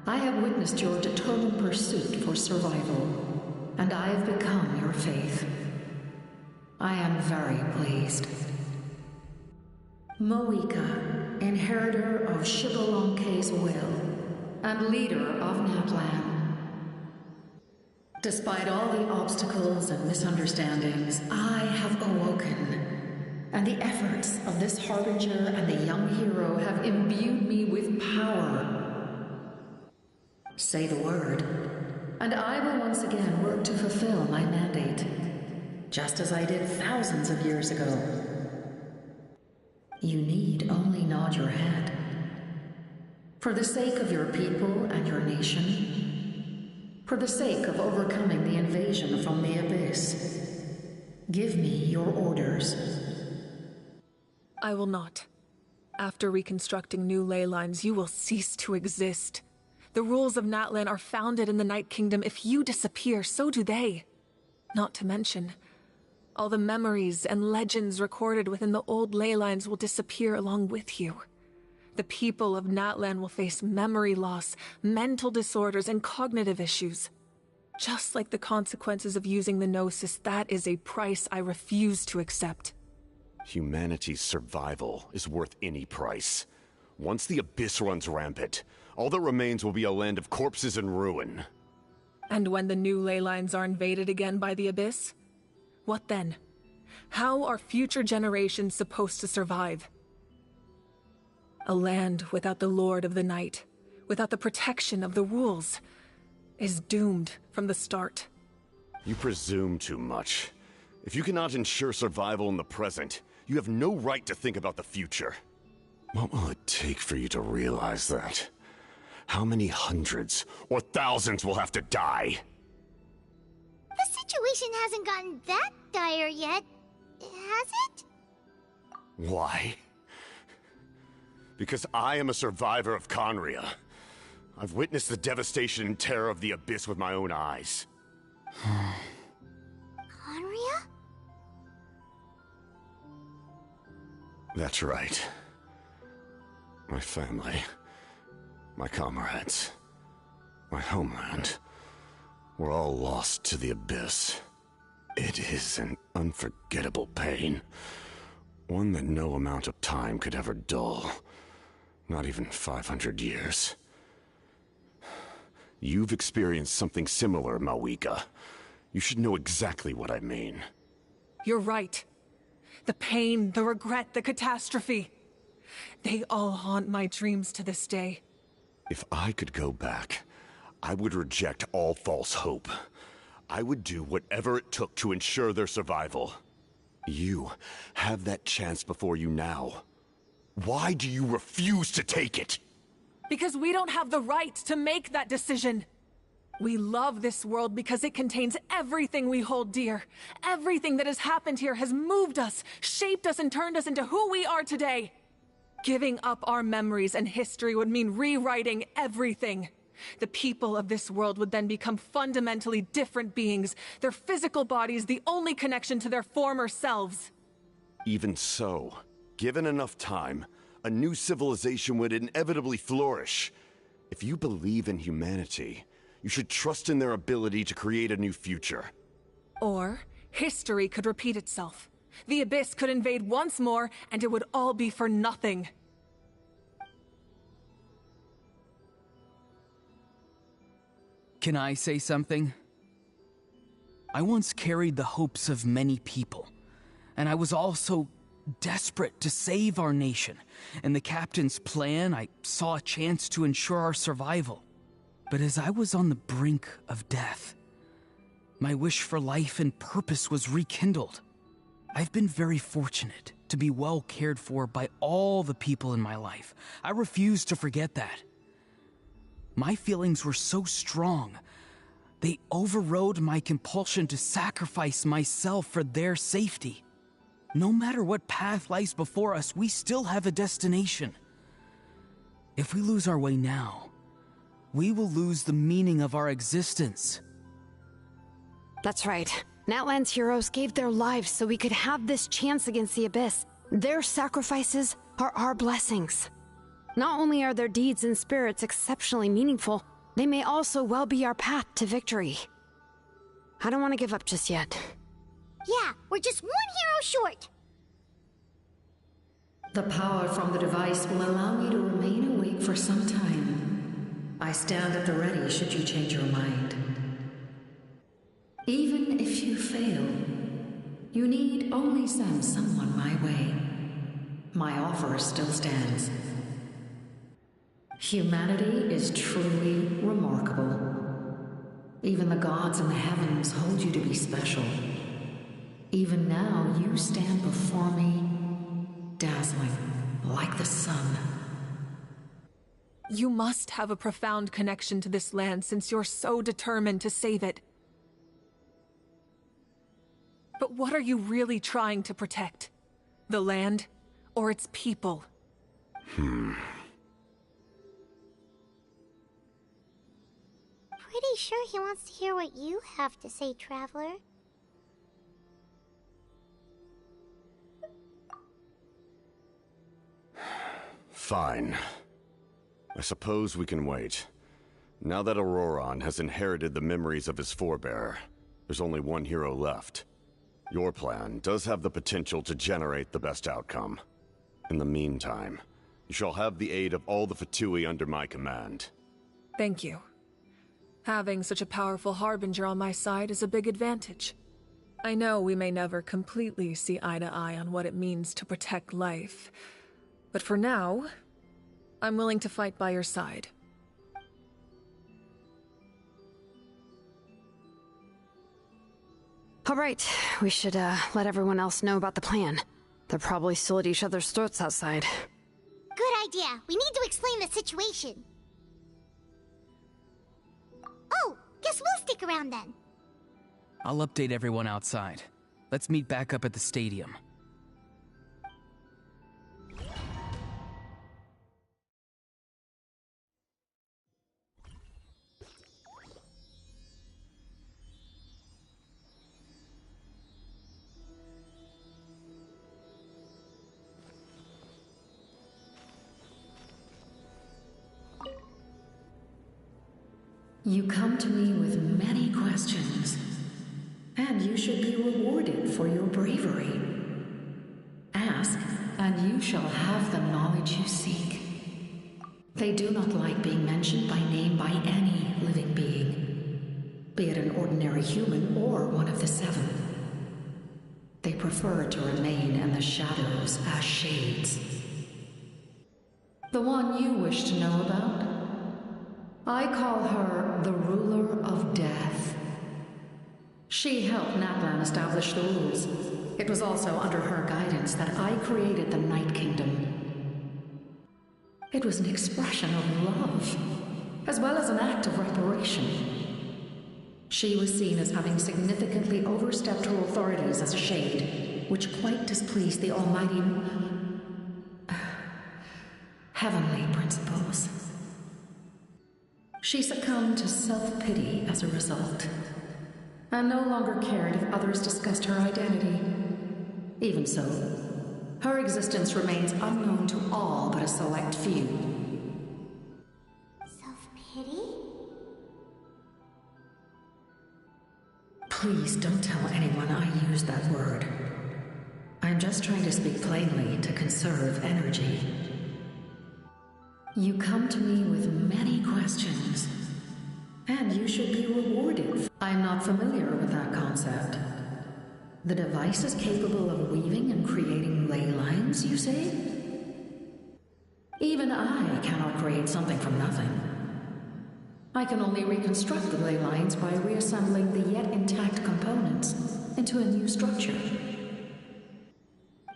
[SPEAKER 16] I have witnessed your determined pursuit for survival, and I have become your faith. I am very pleased. Moika, inheritor of Xbalanque's will, and leader of Natlan. Despite all the obstacles and misunderstandings, I have awoken, and the efforts of this harbinger and the young hero have imbued me with power. Say the word, and I will once again work to fulfill my mandate, just as I did thousands of years ago. You need only nod your head. For the sake of your people and your nation, for the sake of overcoming the invasion from the Abyss, give me your orders.
[SPEAKER 6] I will not. After reconstructing new ley lines, you will cease to exist. The rules of Natlan are founded in the Night Kingdom. If you disappear, so do they. Not to mention, all the memories and legends recorded within the old ley lines will disappear along with you. The people of Natlan will face memory loss, mental disorders, and cognitive issues. Just like the consequences of using the Gnosis, that is a price I refuse to accept.
[SPEAKER 4] Humanity's survival is worth any price. Once the Abyss runs rampant, all that remains will be a land of corpses and ruin.
[SPEAKER 6] And when the new ley lines are invaded again by the Abyss? What then? How are future generations supposed to survive? A land without the Lord of the Night, without the protection of the rules, is doomed from the start.
[SPEAKER 4] You presume too much. If you cannot ensure survival in the present, you have no right to think about the future. What will it take for you to realize that? How many hundreds or thousands will have to die?
[SPEAKER 2] The situation hasn't gotten that dire yet, has it?
[SPEAKER 4] Why? Because I am a survivor of Conria. I've witnessed the devastation and terror of the Abyss with my own eyes.
[SPEAKER 2] Conria?
[SPEAKER 4] That's right. My family, my comrades, my homeland, were all lost to the Abyss. It is an unforgettable pain. One that no amount of time could ever dull. Not even 500 years. You've experienced something similar, Mawika. You should know exactly what I mean.
[SPEAKER 6] You're right. The pain, the regret, the catastrophe. They all haunt my dreams to this day.
[SPEAKER 4] If I could go back, I would reject all false hope. I would do whatever it took to ensure their survival. You have that chance before you now. Why do you refuse to take it?
[SPEAKER 6] Because we don't have the right to make that decision. We love this world because it contains everything we hold dear. Everything that has happened here has moved us, shaped us, and turned us into who we are today. Giving up our memories and history would mean rewriting everything. The people of this world would then become fundamentally different beings, their physical bodies the only connection to their former selves.
[SPEAKER 4] Even so, given enough time, a new civilization would inevitably flourish. If you believe in humanity, you should trust in their ability to create a new future.
[SPEAKER 6] Or, history could repeat itself. The Abyss could invade once more, and it would all be for nothing.
[SPEAKER 10] Can I say something? I once carried the hopes of many people, and I was also desperate to save our nation. In the captain's plan, I saw a chance to ensure our survival. But as I was on the brink of death, my wish for life and purpose was rekindled. I've been very fortunate to be well cared for by all the people in my life. I refuse to forget that. My feelings were so strong, they overrode my compulsion to sacrifice myself for their safety. No matter what path lies before us, we still have a destination. If we lose our way now, we will lose the meaning of our existence.
[SPEAKER 7] That's right. Natlan's heroes gave their lives so we could have this chance against the Abyss. Their sacrifices are our blessings. Not only are their deeds and spirits exceptionally meaningful, they may also well be our path to victory. I don't want to give up just yet.
[SPEAKER 2] Yeah, we're just one hero short.
[SPEAKER 16] The power from the device will allow me to remain awake for some time. I stand at the ready should you change your mind. Even if you fail, you need only send someone my way. My offer still stands. Humanity is truly remarkable. Even the gods in the heavens hold you to be special. Even now, you stand before me, dazzling like the sun.
[SPEAKER 6] You must have a profound connection to this land since you're so determined to save it. But what are you really trying to protect? The land or its people?
[SPEAKER 2] Pretty sure he wants to hear what you have to say, Traveler.
[SPEAKER 4] Fine. I suppose we can wait. Now that Auroron has inherited the memories of his forebearer, there's only one hero left. Your plan does have the potential to generate the best outcome. In the meantime, you shall have the aid of all the Fatui under my command.
[SPEAKER 6] Thank you. Having such a powerful harbinger on my side is a big advantage. I know we may never completely see eye to eye on what it means to protect life, but for now, I'm willing to fight by your side.
[SPEAKER 7] All right, we should let everyone else know about the plan. They're probably still at each other's throats outside.
[SPEAKER 2] Good idea. We need to explain the situation. Oh, guess we'll stick around then.
[SPEAKER 10] I'll update everyone outside. Let's meet back up at the stadium.
[SPEAKER 16] You come to me with many questions, and you should be rewarded for your bravery. Ask, and you shall have the knowledge you seek. They do not like being mentioned by name by any living being, be it an ordinary human or one of the seven. They prefer to remain in the shadows as shades. The one you wish to know about? I call her the Ruler of Death. She helped Natlan establish the rules. It was also under her guidance that I created the Night Kingdom. It was an expression of love, as well as an act of reparation. She was seen as having significantly overstepped her authorities as a shade, which quite displeased the almighty heavenly principles. She succumbed to self-pity as a result, and no longer cared if others discussed her identity. Even so, her existence remains unknown to all but a select few.
[SPEAKER 2] Self-pity?
[SPEAKER 16] Please don't tell anyone I used that word. I'm just trying to speak plainly to conserve energy. You come to me with many questions, and you should be rewarded. I'm not familiar with that concept. The device is capable of weaving and creating ley lines, you say? Even I cannot create something from nothing. I can only reconstruct the ley lines by reassembling the yet intact components into a new structure.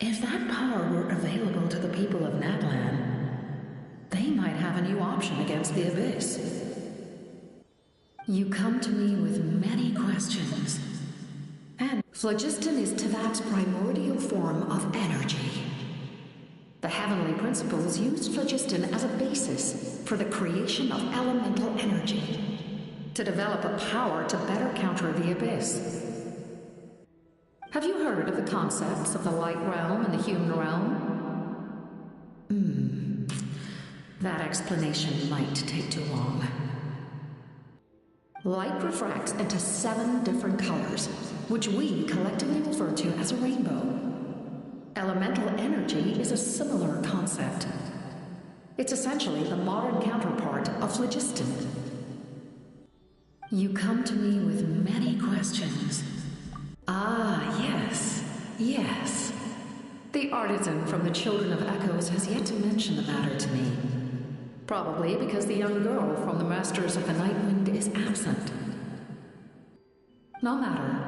[SPEAKER 16] If that power were available to the people of Natlan, they might have a new option against the Abyss. You come to me with many questions, and phlogiston is Teyvat's primordial form of energy. The heavenly principles used phlogiston as a basis for the creation of elemental energy, to develop a power to better counter the Abyss. Have you heard of the concepts of the light realm and the human realm? That explanation might take too long. Light refracts into 7 different colors, which we collectively refer to as a rainbow. Elemental energy is a similar concept. It's essentially the modern counterpart of phlogiston. You come to me with many questions. Ah, yes. The artisan from the Children of Echoes has yet to mention the matter to me. Probably because the young girl from the Masters of the Nightwind is absent. No matter.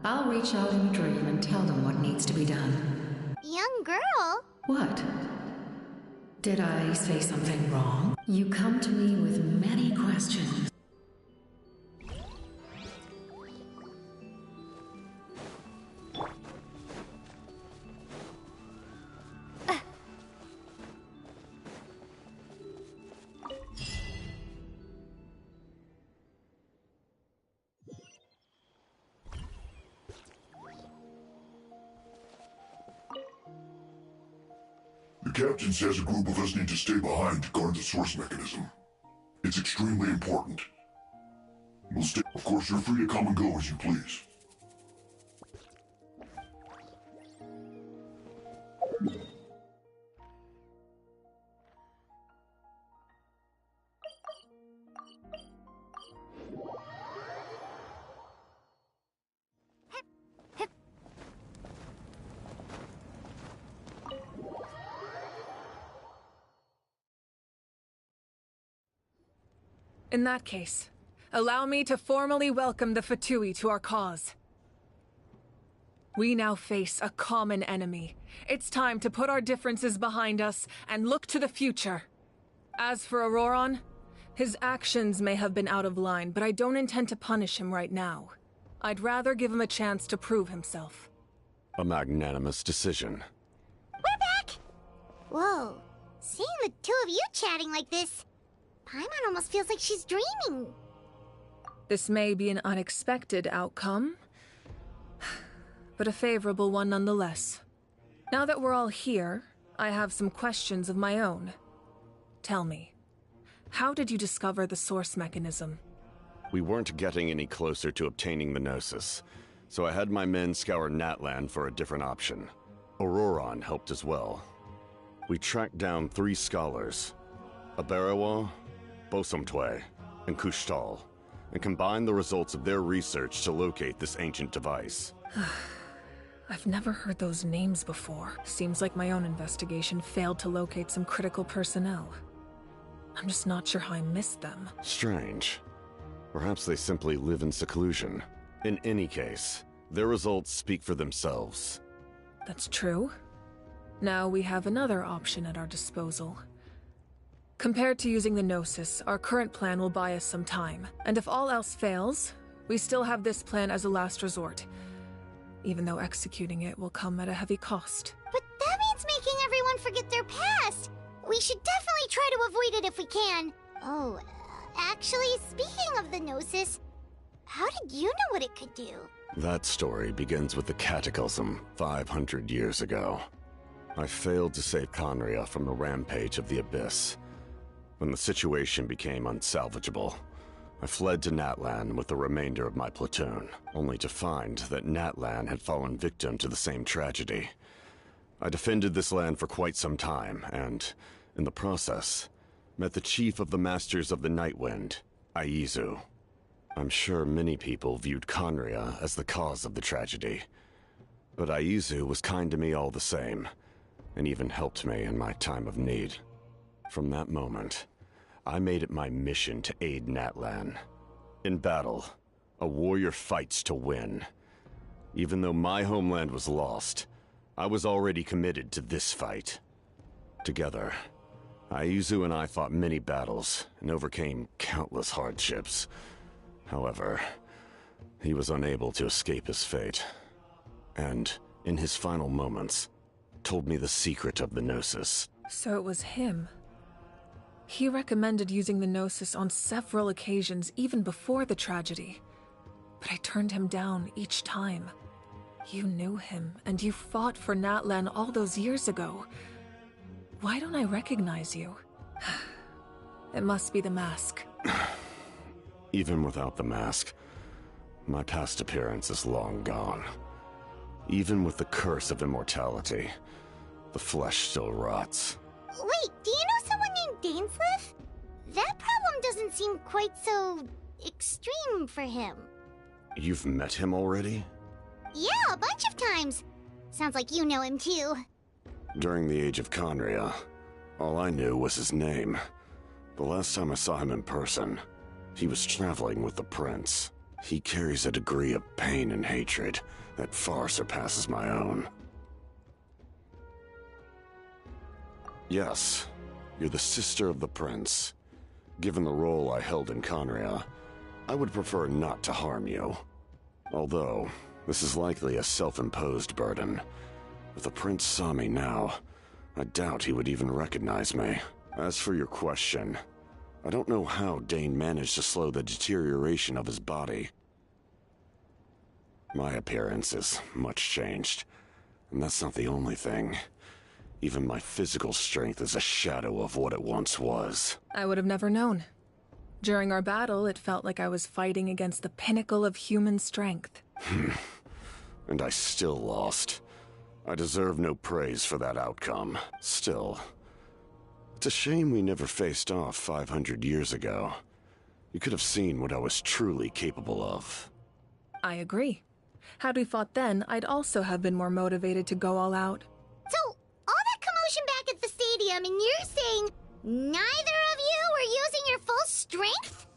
[SPEAKER 16] I'll reach out in a dream and tell them what needs to be done.
[SPEAKER 2] Young girl?
[SPEAKER 16] What? Did I say something wrong? You come to me with many questions.
[SPEAKER 17] The captain says a group of us need to stay behind to guard the source mechanism. It's extremely important. We'll stay. Of course, you're free to come and go as you please.
[SPEAKER 6] In that case, allow me to formally welcome the Fatui to our cause. We now face a common enemy. It's time to put our differences behind us and look to the future. As for Auroron, his actions may have been out of line, but I don't intend to punish him right now. I'd rather give him a chance to prove himself.
[SPEAKER 4] A magnanimous decision.
[SPEAKER 2] We're back! Whoa. Seeing the two of you chatting like this, Paimon almost feels like she's dreaming.
[SPEAKER 6] This may be an unexpected outcome, but a favorable one nonetheless. Now that we're all here, I have some questions of my own. Tell me, how did you discover the source mechanism?
[SPEAKER 4] We weren't getting any closer to obtaining the Gnosis, so I had my men scour Natlan for a different option. Auroron helped as well. We tracked down 3 scholars, Abarawa, Bosomtwe, and Kushtal, and combined the results of their research to locate this ancient device.
[SPEAKER 6] I've never heard those names before. Seems like my own investigation failed to locate some critical personnel. I'm just not sure how I missed them.
[SPEAKER 4] Strange. Perhaps they simply live in seclusion. In any case, their results speak for themselves.
[SPEAKER 6] That's true. Now we have another option at our disposal. Compared to using the Gnosis, our current plan will buy us some time. And if all else fails, we still have this plan as a last resort. Even though executing it will come at a heavy cost.
[SPEAKER 2] But that means making everyone forget their past! We should definitely try to avoid it if we can. Oh, actually, speaking of the Gnosis, how did you know what it could do?
[SPEAKER 4] That story begins with the Cataclysm 500 years ago. I failed to save Conria from the rampage of the Abyss. When the situation became unsalvageable, I fled to Natlan with the remainder of my platoon, only to find that Natlan had fallen victim to the same tragedy. I defended this land for quite some time, and, in the process, met the chief of the Masters of the Nightwind, Aizu. I'm sure many people viewed Conria as the cause of the tragedy, but Aizu was kind to me all the same, and even helped me in my time of need. From that moment, I made it my mission to aid Natlan. In battle, a warrior fights to win. Even though my homeland was lost, I was already committed to this fight. Together, Aizu and I fought many battles and overcame countless hardships. However, he was unable to escape his fate, and, in his final moments, told me the secret of the Gnosis.
[SPEAKER 6] So it was him. He recommended using the Gnosis on several occasions, even before the tragedy. But I turned him down each time. You knew him, and you fought for Natlan all those years ago. Why don't I recognize you? It must be the mask.
[SPEAKER 4] Even without the mask, my past appearance is long gone. Even with the curse of immortality, the flesh still rots.
[SPEAKER 2] Wait, do you know someone named Dainsleif? That problem doesn't seem quite so extreme for him.
[SPEAKER 4] You've met him already?
[SPEAKER 2] Yeah, a bunch of times. Sounds like you know him too.
[SPEAKER 4] During the age of Conria, all I knew was his name. The last time I saw him in person, he was traveling with the prince. He carries a degree of pain and hatred that far surpasses my own. Yes, you're the sister of the prince. Given the role I held in Conria, I would prefer not to harm you. Although, this is likely a self-imposed burden. If the prince saw me now, I doubt he would even recognize me. As for your question, I don't know how Dane managed to slow the deterioration of his body. My appearance is much changed, and that's not the only thing. Even my physical strength is a shadow of what it once was.
[SPEAKER 6] I would have never known. During our battle, it felt like I was fighting against the pinnacle of human strength.
[SPEAKER 4] And I still lost. I deserve no praise for that outcome. Still, it's a shame we never faced off 500 years ago. You could have seen what I was truly capable of.
[SPEAKER 6] I agree. Had we fought then, I'd also have been more motivated to go all out.
[SPEAKER 2] So, all that commotion back at the stadium, and you're saying neither of you were using your full strength?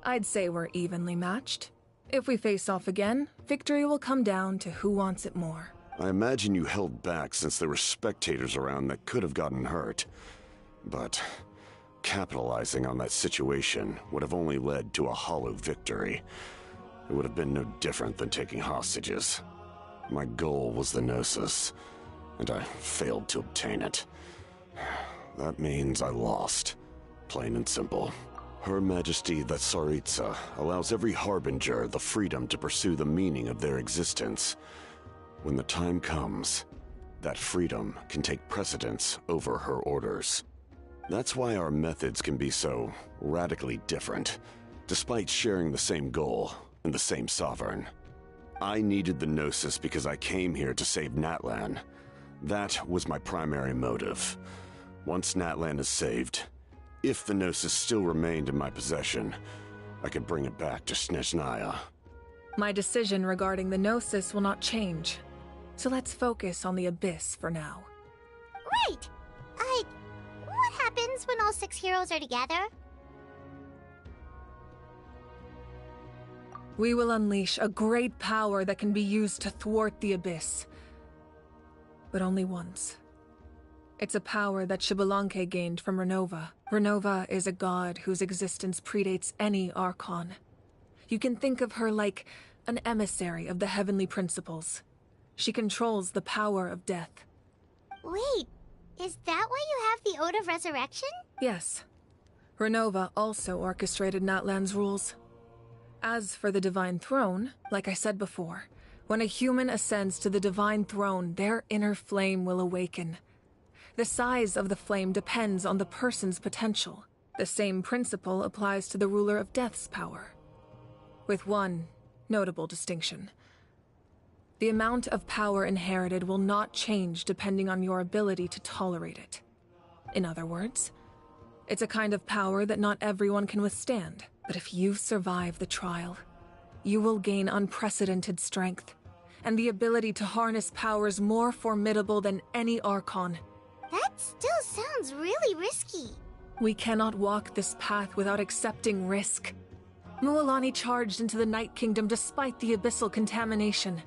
[SPEAKER 6] I'd say we're evenly matched. If we face off again, victory will come down to who wants it more.
[SPEAKER 4] I imagine you held back since there were spectators around that could have gotten hurt. But capitalizing on that situation would have only led to a hollow victory. It would have been no different than taking hostages. My goal was the Gnosis, and I failed to obtain it. That means I lost. Plain and simple. Her Majesty the Tsaritsa allows every Harbinger the freedom to pursue the meaning of their existence. When the time comes, that freedom can take precedence over her orders. That's why our methods can be so radically different, despite sharing the same goal and the same sovereign. I needed the Gnosis because I came here to save Natlan. That was my primary motive. Once Natlan is saved, if the Gnosis still remained in my possession, I could bring it back to Snezhnaya.
[SPEAKER 6] My decision regarding the Gnosis will not change. So let's focus on the Abyss for now.
[SPEAKER 2] Right! What happens when all 6 heroes are together?
[SPEAKER 6] We will unleash a great power that can be used to thwart the Abyss. But only once. It's a power that Xbalanque gained from Renova. Renova is a god whose existence predates any Archon. You can think of her like an emissary of the heavenly principles. She controls the power of death.
[SPEAKER 2] Wait, is that why you have the Ode of Resurrection?
[SPEAKER 6] Yes. Renova also orchestrated Natlan's rules. As for the Divine Throne, like I said before, when a human ascends to the Divine Throne, their inner flame will awaken. The size of the flame depends on the person's potential. The same principle applies to the Ruler of Death's power. With one notable distinction. The amount of power inherited will not change depending on your ability to tolerate it. In other words, it's a kind of power that not everyone can withstand. But if you survive the trial, you will gain unprecedented strength, and the ability to harness powers more formidable than any Archon.
[SPEAKER 2] That still sounds really risky.
[SPEAKER 6] We cannot walk this path without accepting risk. Mualani charged into the Night Kingdom despite the abyssal contamination.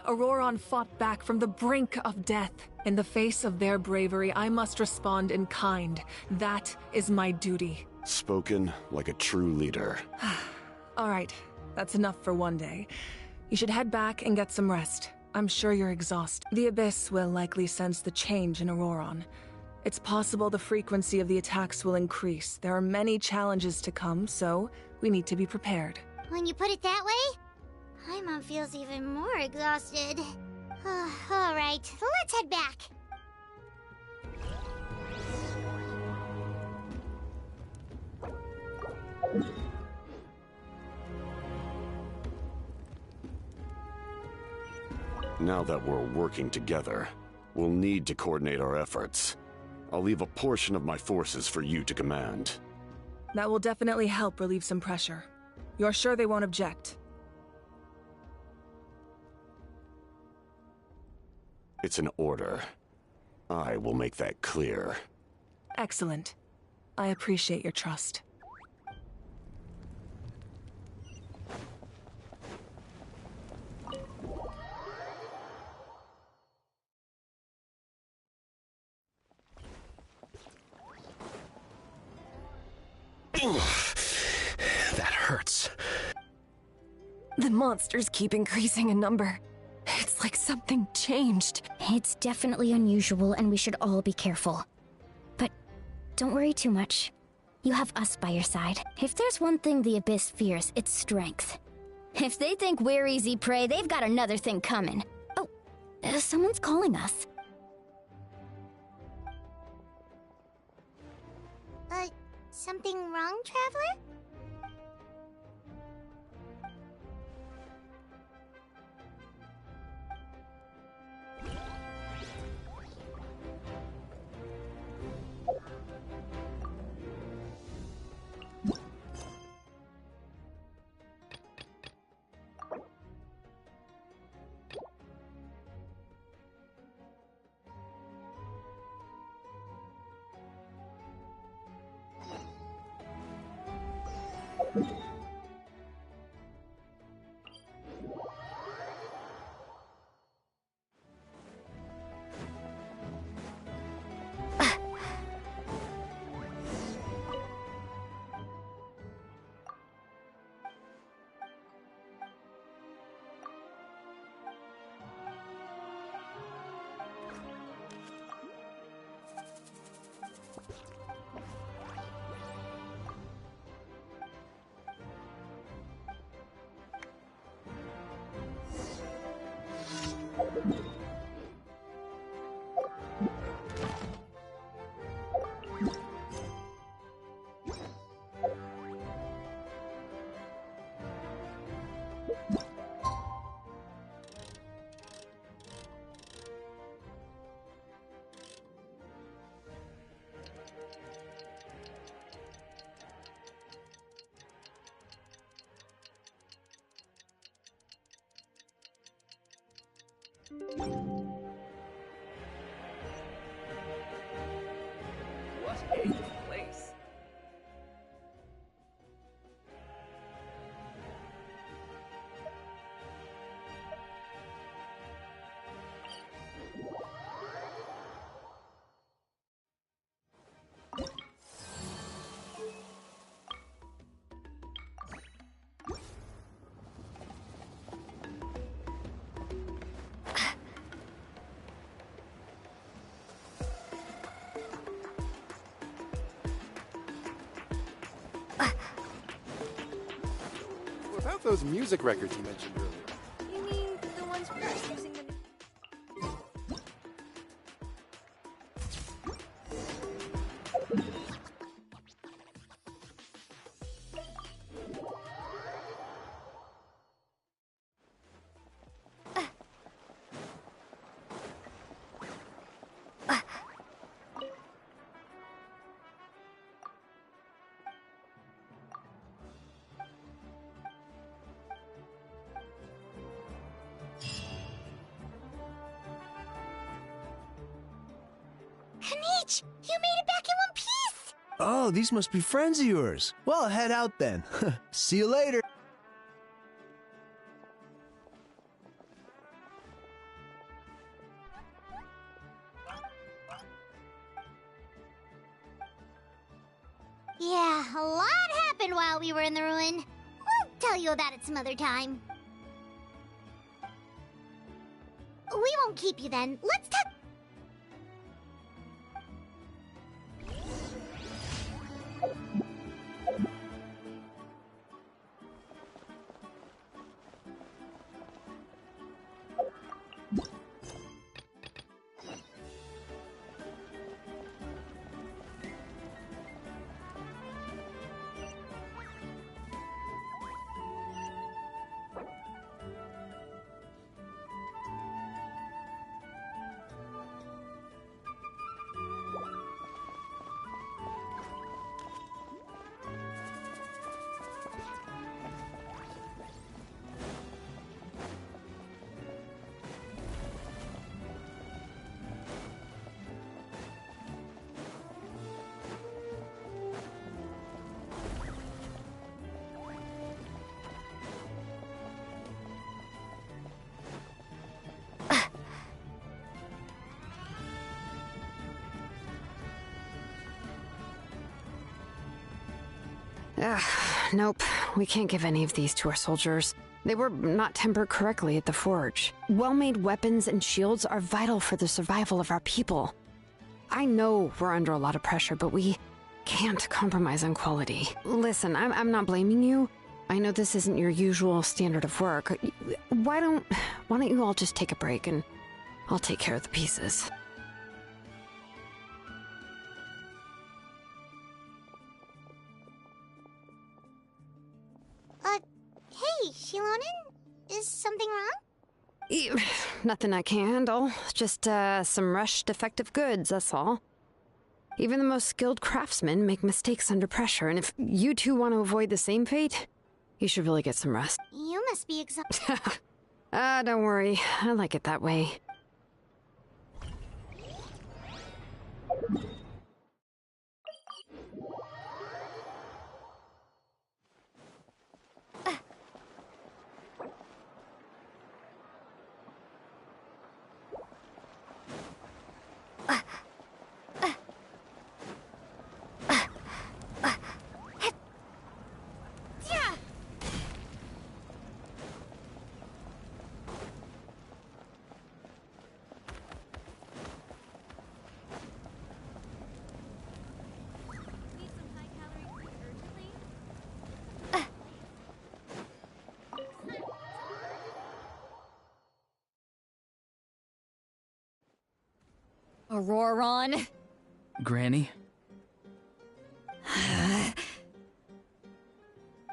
[SPEAKER 6] Auroron fought back from the brink of death. In the face of their bravery, I must respond in kind. That is my duty.
[SPEAKER 4] Spoken like a true leader.
[SPEAKER 6] All right, that's enough for one day. You should head back and get some rest. I'm sure you're exhausted. The Abyss will likely sense the change in Auroron. It's possible the frequency of the attacks will increase. There are many challenges to come, so we need to be prepared.
[SPEAKER 2] When you put it that way, Paimon feels even more exhausted. All right, let's head back.
[SPEAKER 4] Now that we're working together, we'll need to coordinate our efforts. I'll leave a portion of my forces for you to command.
[SPEAKER 6] That will definitely help relieve some pressure. You're sure they won't object?
[SPEAKER 4] It's an order. I will make that clear.
[SPEAKER 6] Excellent. I appreciate your trust.
[SPEAKER 9] That hurts.
[SPEAKER 7] The monsters keep increasing in number. It's like something changed.
[SPEAKER 18] It's definitely unusual, and we should all be careful. But don't worry too much. You have us by your side. If there's one thing the Abyss fears, it's strength. If they think we're easy prey, they've got another thing coming. Oh, someone's calling us.
[SPEAKER 2] Something wrong, Traveler?
[SPEAKER 19] About those music records you mentioned earlier.
[SPEAKER 2] You mean the ones we were using the... You made it back in one piece!
[SPEAKER 20] Oh, these must be friends of yours. Well, head out then. See you later.
[SPEAKER 2] Yeah, a lot happened while we were in the ruin. We'll tell you about it some other time. We won't keep you then. Let's talk...
[SPEAKER 7] Nope. We can't give any of these to our soldiers. They were not tempered correctly at the forge. Well-made weapons and shields are vital for the survival of our people. I know we're under a lot of pressure, but we can't compromise on quality. Listen, I'm not blaming you. I know this isn't your usual standard of work. Why don't you all just take a break and I'll take care of the pieces.
[SPEAKER 2] Hey, Shilonen? Is something wrong?
[SPEAKER 7] Nothing I can't handle. Just, some rushed defective goods, that's all. Even the most skilled craftsmen make mistakes under pressure, and if you two want to avoid the same fate, you should really get some rest.
[SPEAKER 2] You must be exhausted.
[SPEAKER 7] Don't worry. I like it that way.
[SPEAKER 1] Auroron?
[SPEAKER 10] Granny?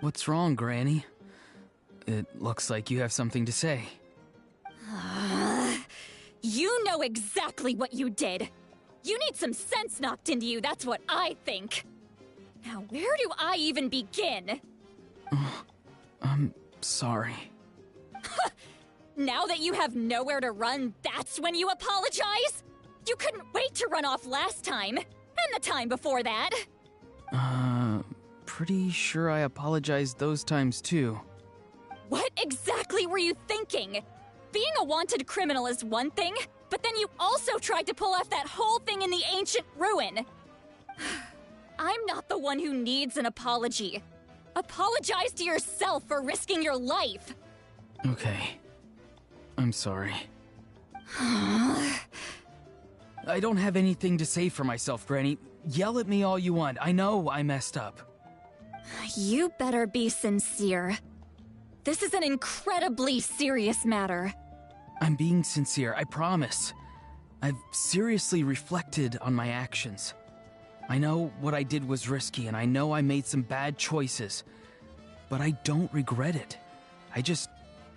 [SPEAKER 10] What's wrong, Granny? It looks like you have something to say.
[SPEAKER 1] You know exactly what you did! You need some sense knocked into you, that's what I think! Now, where do I even begin?
[SPEAKER 10] I'm sorry.
[SPEAKER 1] Now that you have nowhere to run, that's when you apologize? You couldn't wait to run off last time, and the time before that.
[SPEAKER 10] Pretty sure I apologized those times too.
[SPEAKER 1] What exactly were you thinking? Being a wanted criminal is one thing, but then you also tried to pull off that whole thing in the ancient ruin. I'm not the one who needs an apology. Apologize to yourself for risking your life.
[SPEAKER 10] Okay. I'm sorry. I don't have anything to say for myself, Granny. Yell at me all you want. I know I messed up.
[SPEAKER 1] You better be sincere. This is an incredibly serious matter.
[SPEAKER 10] I'm being sincere, I promise. I've seriously reflected on my actions. I know what I did was risky, and I know I made some bad choices. But I don't regret it. I just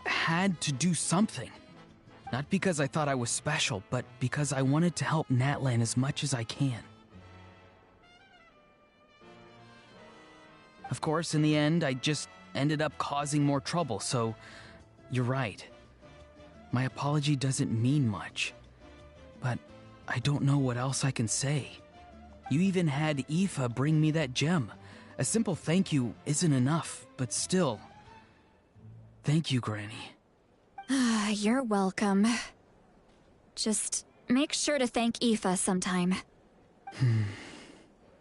[SPEAKER 10] had to do something. Not because I thought I was special, but because I wanted to help Natlan as much as I can. Of course, in the end, I just ended up causing more trouble, so you're right. My apology doesn't mean much, but I don't know what else I can say. You even had Aoife bring me that gem. A simple thank you isn't enough, but still. Thank you, Granny.
[SPEAKER 1] You're welcome. Just make sure to thank Aoife sometime.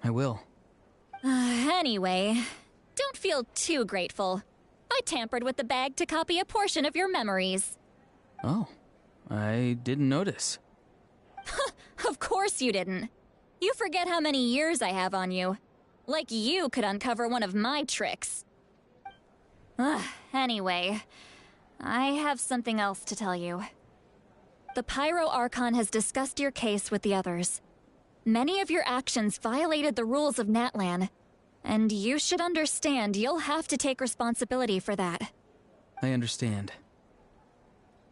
[SPEAKER 10] I will.
[SPEAKER 1] Anyway, don't feel too grateful. I tampered with the bag to copy a portion of your memories.
[SPEAKER 10] Oh, I didn't notice.
[SPEAKER 1] Of course you didn't. You forget how many years I have on you. Like you could uncover one of my tricks. Anyway, I have something else to tell you. The Pyro Archon has discussed your case with the others. Many of your actions violated the rules of Natlan, and you should understand you'll have to take responsibility for that.
[SPEAKER 10] I understand.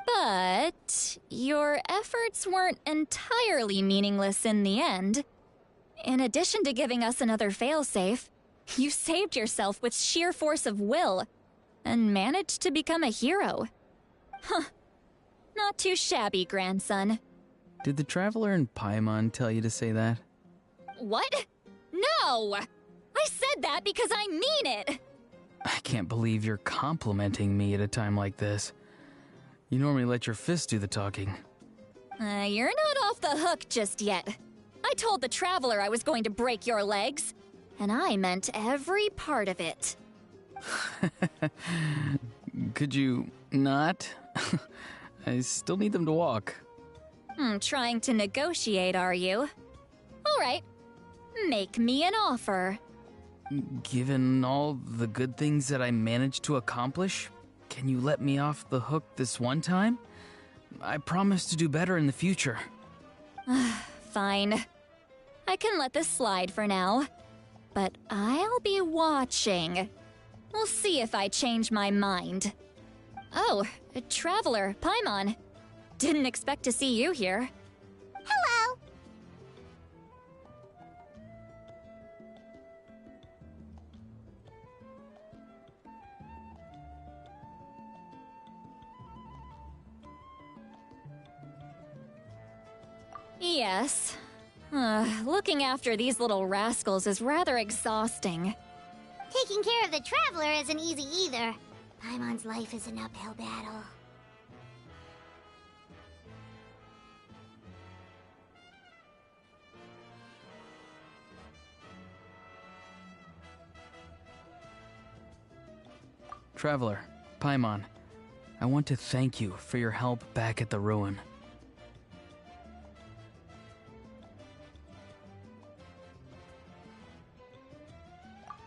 [SPEAKER 1] But your efforts weren't entirely meaningless in the end. In addition to giving us another failsafe, you saved yourself with sheer force of will and managed to become a hero. Huh. Not too shabby, grandson.
[SPEAKER 10] Did the Traveler in Paimon tell you to say that?
[SPEAKER 1] What? No! I said that because I mean it!
[SPEAKER 10] I can't believe you're complimenting me at a time like this. You normally let your fist do the talking.
[SPEAKER 1] You're not off the hook just yet. I told the Traveler I was going to break your legs, and I meant every part of it.
[SPEAKER 10] Could you not? I still need them to walk.
[SPEAKER 1] Trying to negotiate, are you? All right. Make me an offer.
[SPEAKER 10] Given all the good things that I managed to accomplish, can you let me off the hook this one time? I promise to do better in the future.
[SPEAKER 1] Fine. I can let this slide for now. But I'll be watching. We'll see if I change my mind. Oh, a Traveler, Paimon. Didn't expect to see you here.
[SPEAKER 2] Hello!
[SPEAKER 1] Yes. Looking after these little rascals is rather exhausting.
[SPEAKER 2] Taking care of the Traveler isn't easy either. Paimon's life is an uphill battle.
[SPEAKER 10] Traveler, Paimon, I want to thank you for your help back at the ruin.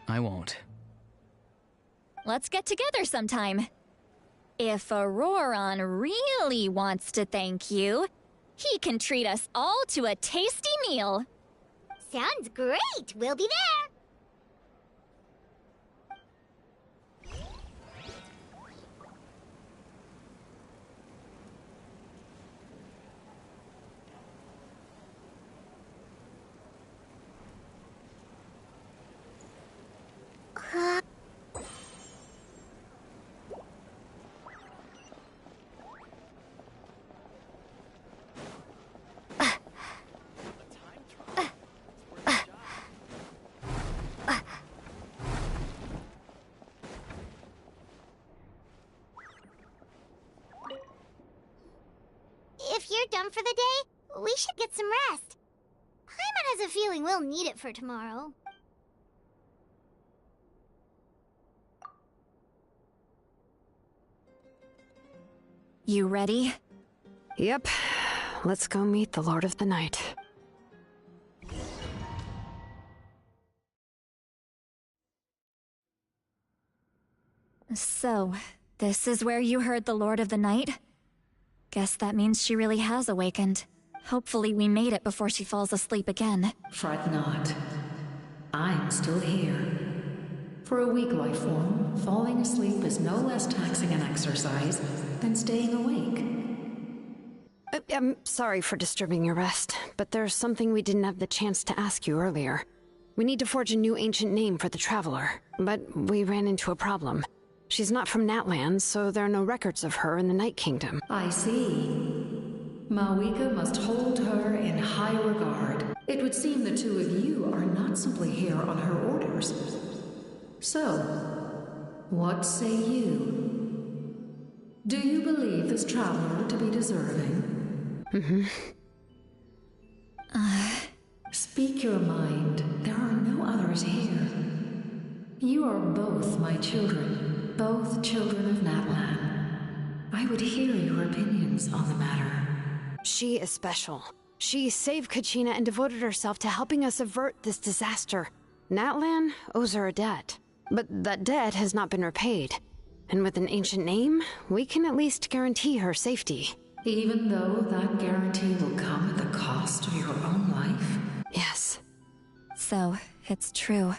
[SPEAKER 10] I won't.
[SPEAKER 1] Let's get together sometime. If Auroron really wants to thank you, he can treat us all to a tasty meal.
[SPEAKER 2] Sounds great! We'll be there! If you're done for the day, we should get some rest. Paimon has a feeling we'll need it for tomorrow.
[SPEAKER 1] You ready?
[SPEAKER 7] Yep. Let's go meet the Lord of the Night.
[SPEAKER 1] So, This is where you heard the Lord of the Night? Guess that means she really has awakened. Hopefully we made it before she falls asleep again.
[SPEAKER 16] Fret not. I'm still here. For a weak life form, falling asleep is no less taxing an exercise than staying awake.
[SPEAKER 7] I'm sorry for disturbing your rest, but there's something we didn't have the chance to ask you earlier. We need to forge a new ancient name for the Traveler, but we ran into a problem. She's not from Natlan, so there are no records of her in the Night Kingdom.
[SPEAKER 16] I see. Malwika must hold her in high regard. It would seem the two of you are not simply here on her orders. So, what say you? Do you believe this traveler to be deserving? Speak your mind. There are no others here. You are both my children, both children of Natlan. I would hear your opinions on the matter.
[SPEAKER 7] She is special. She saved Kachina and devoted herself to helping us avert this disaster. Natlan owes her a debt, but that debt has not been repaid. And with an ancient name, we can at least guarantee her safety.
[SPEAKER 16] Even though that guarantee will come at the cost of your own life?
[SPEAKER 7] Yes.
[SPEAKER 1] So, it's true.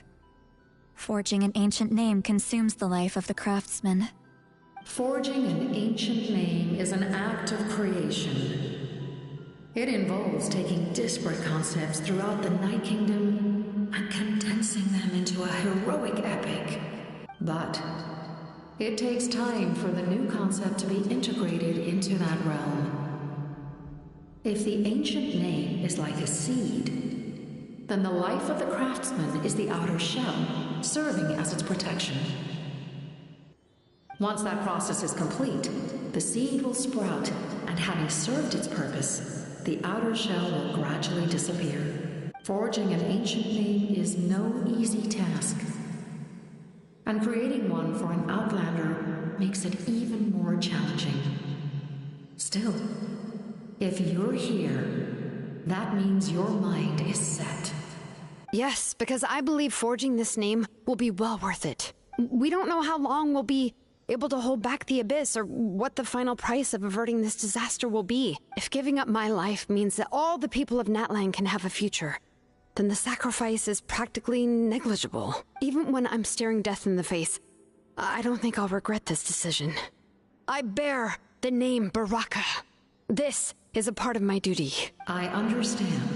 [SPEAKER 1] Forging an ancient name consumes the life of the craftsman.
[SPEAKER 16] Forging an ancient name is an act of creation. It involves taking disparate concepts throughout the Night Kingdom and condensing them into a heroic epic. But it takes time for the new concept to be integrated into that realm. If the ancient name is like a seed, then the life of the craftsman is the outer shell, serving as its protection. Once that process is complete, the seed will sprout, and having served its purpose, the outer shell will gradually disappear. Forging an ancient name is no easy task, and creating one for an outlander makes it even more challenging. Still, if you're here, that means your mind is set.
[SPEAKER 7] Yes, because I believe forging this name will be well worth it. We don't know how long we'll be able to hold back the Abyss or what the final price of averting this disaster will be. If giving up my life means that all the people of Natlan can have a future, then the sacrifice is practically negligible. Even when I'm staring death in the face, I don't think I'll regret this decision. I bear the name Baraka. This is a part of my duty.
[SPEAKER 16] I understand.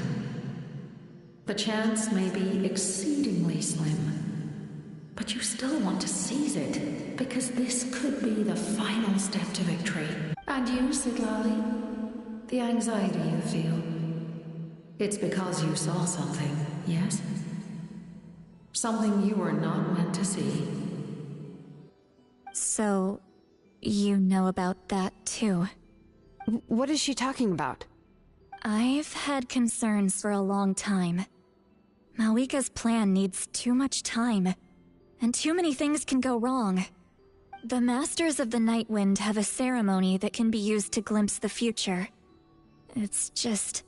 [SPEAKER 16] The chance may be exceedingly slim, but you still want to seize it, because this could be the final step to victory. And you, Siglali? The anxiety you feel, it's because you saw something, yes? Something you were not meant to see.
[SPEAKER 1] So, you know about that too?
[SPEAKER 7] What is she talking about?
[SPEAKER 1] I've had concerns for a long time. Malwika's plan needs too much time, and too many things can go wrong. The Masters of the Night Wind have a ceremony that can be used to glimpse the future. It's just...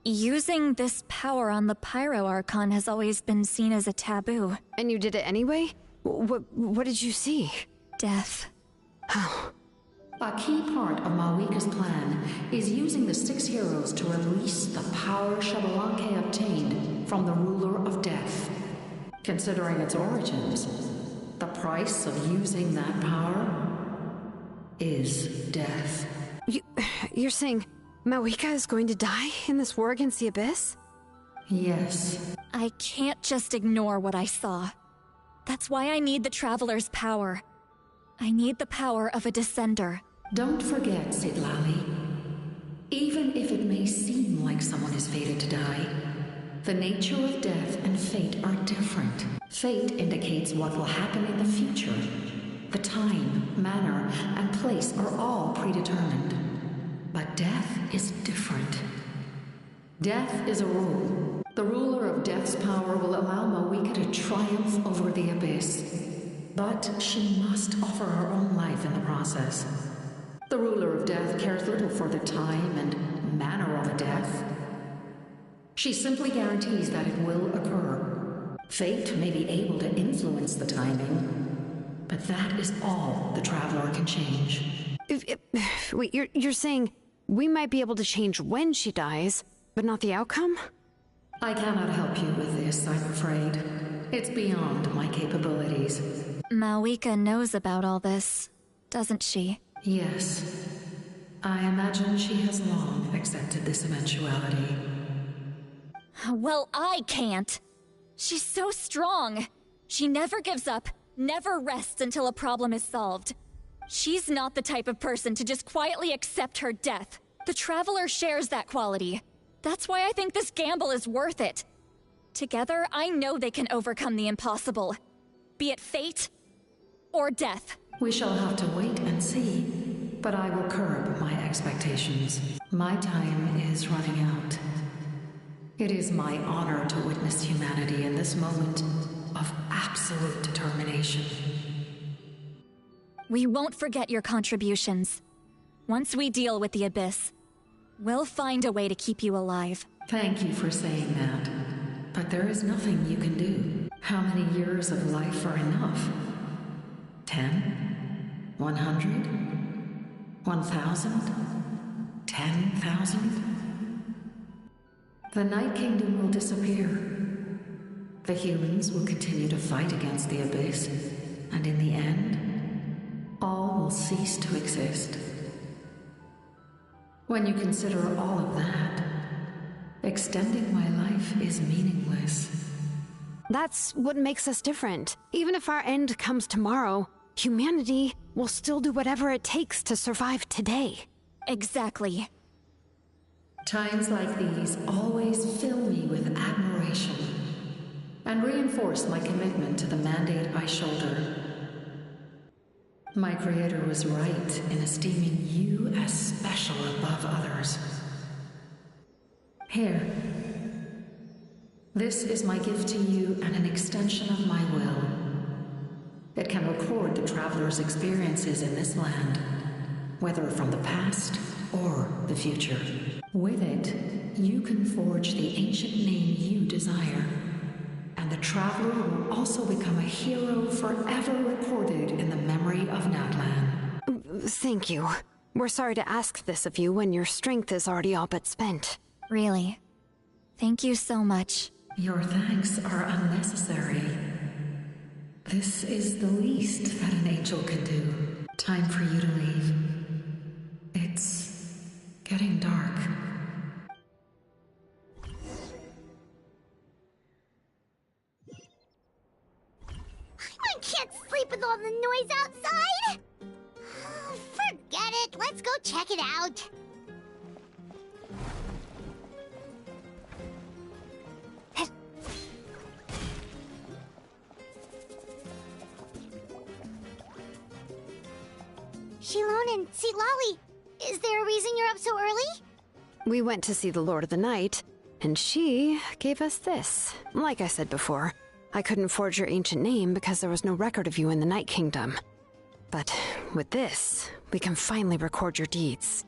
[SPEAKER 1] using this power on the Pyro Archon has always been seen as a taboo.
[SPEAKER 7] And you did it anyway? What did you see?
[SPEAKER 1] Death.
[SPEAKER 7] How?
[SPEAKER 16] A key part of Malwika's plan is using the 6 heroes to release the power Xbalanque obtained from the Ruler of Death. Considering its origins, the price of using that power is death.
[SPEAKER 7] You're saying Malwika is going to die in this war against the Abyss?
[SPEAKER 16] Yes.
[SPEAKER 1] I can't just ignore what I saw. That's why I need the Traveler's power. I need the power of a Descender.
[SPEAKER 16] Don't forget, Siglali. Even if it may seem like someone is fated to die, the nature of death and fate are different. Fate indicates what will happen in the future. The time, manner, and place are all predetermined. But death is different. Death is a rule. The ruler of Death's power will allow Malwika to triumph over the Abyss. But she must offer her own life in the process. The ruler of Death cares little for the time and manner of a death. She simply guarantees that it will occur. Fate may be able to influence the timing, but that is is all the Traveler can change.
[SPEAKER 7] Wait, you're saying we might be able to change when she dies, but not the outcome?
[SPEAKER 16] I cannot help you with this, I'm afraid. It's beyond my capabilities.
[SPEAKER 1] Malwika knows about all this, doesn't she?
[SPEAKER 16] Yes. I imagine she has long accepted this eventuality.
[SPEAKER 1] Well, I can't. She's so strong. She never gives up, never rests until a problem is solved. She's not the type of person to just quietly accept her death. The Traveler shares that quality. That's why I think this gamble is worth it. Together, I know they can overcome the impossible. Be it fate or death.
[SPEAKER 16] We shall have to wait and see, but I will curb my expectations. My time is running out. It is my honor to witness humanity in this moment of absolute determination.
[SPEAKER 1] We won't forget your contributions. Once we deal with the Abyss, we'll find a way to keep you alive.
[SPEAKER 16] Thank you for saying that. But there is nothing you can do. How many years of life are enough? 10? 100? 1,000? 10,000? The Night Kingdom will disappear. The humans will continue to fight against the Abyss, and in the end, all will cease to exist. When you consider all of that, extending my life is meaningless.
[SPEAKER 7] That's what makes us different. Even if our end comes tomorrow, humanity will still do whatever it takes to survive today.
[SPEAKER 1] Exactly.
[SPEAKER 16] Times like these always fill me with admiration and reinforce my commitment to the mandate I shoulder. My creator was right in esteeming you as special above others. Here. This is my gift to you and an extension of my will. It can record the Traveler's experiences in this land, whether from the past or the future. With it, you can forge the ancient name you desire, and the Traveler will also become a hero forever recorded in the memory of Natlan.
[SPEAKER 7] Thank you. We're sorry to ask this of you when your strength is already all but spent.
[SPEAKER 1] Really. Thank you so much.
[SPEAKER 16] Your thanks are unnecessary. This is the least that an angel can do. Time for you to leave. It's getting dark.
[SPEAKER 2] I can't sleep with all the noise outside! Forget it, let's go check it out. Shilon and Sitlali, is there a reason you're up so early?
[SPEAKER 7] We went to see the Lord of the Night, and she gave us this. Like I said before, I couldn't forge your ancient name because there was no record of you in the Night Kingdom. But with this, we can finally record your deeds.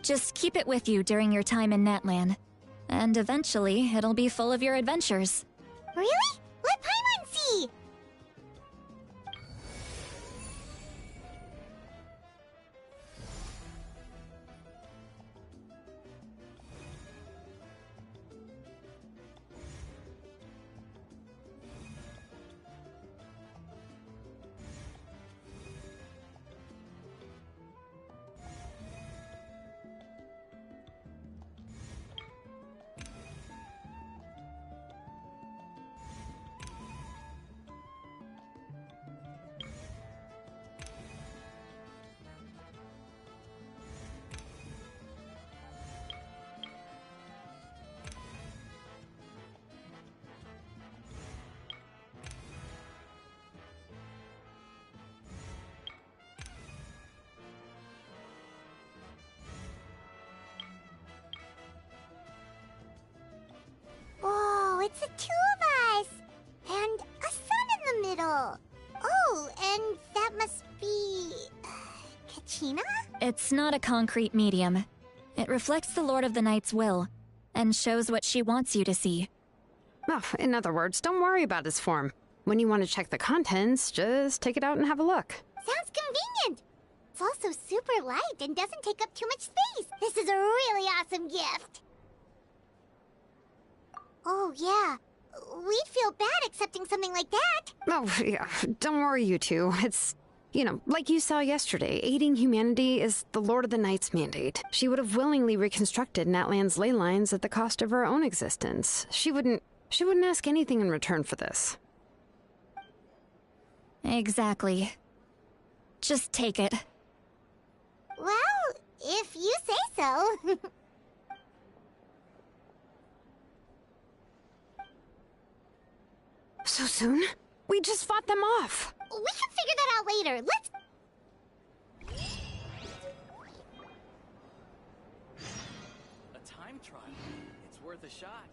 [SPEAKER 1] Just keep it with you during your time in Natlan, and eventually it'll be full of your adventures.
[SPEAKER 2] Really? Let Paimon see! Whoa, it's the two of us! And a sun in the middle! Oh, and that must be... Kachina?
[SPEAKER 1] It's not a concrete medium. It reflects the Lord of the Night's will, and shows what she wants you to see.
[SPEAKER 7] Oh, in other words, don't worry about his form. When you want to check the contents, just take it out and have a look.
[SPEAKER 2] Sounds convenient. It's also super light and doesn't take up too much space. This is a really awesome gift. Oh, yeah. We'd feel bad accepting something like that.
[SPEAKER 7] Oh, yeah. Don't worry, you two. It's, like you saw yesterday, aiding humanity is the Lord of the Night's mandate. She would have willingly reconstructed Natlan's ley lines at the cost of her own existence. She wouldn't ask anything in return for this.
[SPEAKER 1] Exactly. Just take it.
[SPEAKER 2] Well, if you say so.
[SPEAKER 7] So soon? We just fought them off.
[SPEAKER 2] We can figure that out later. Let's...
[SPEAKER 3] A time trial. It's worth a shot.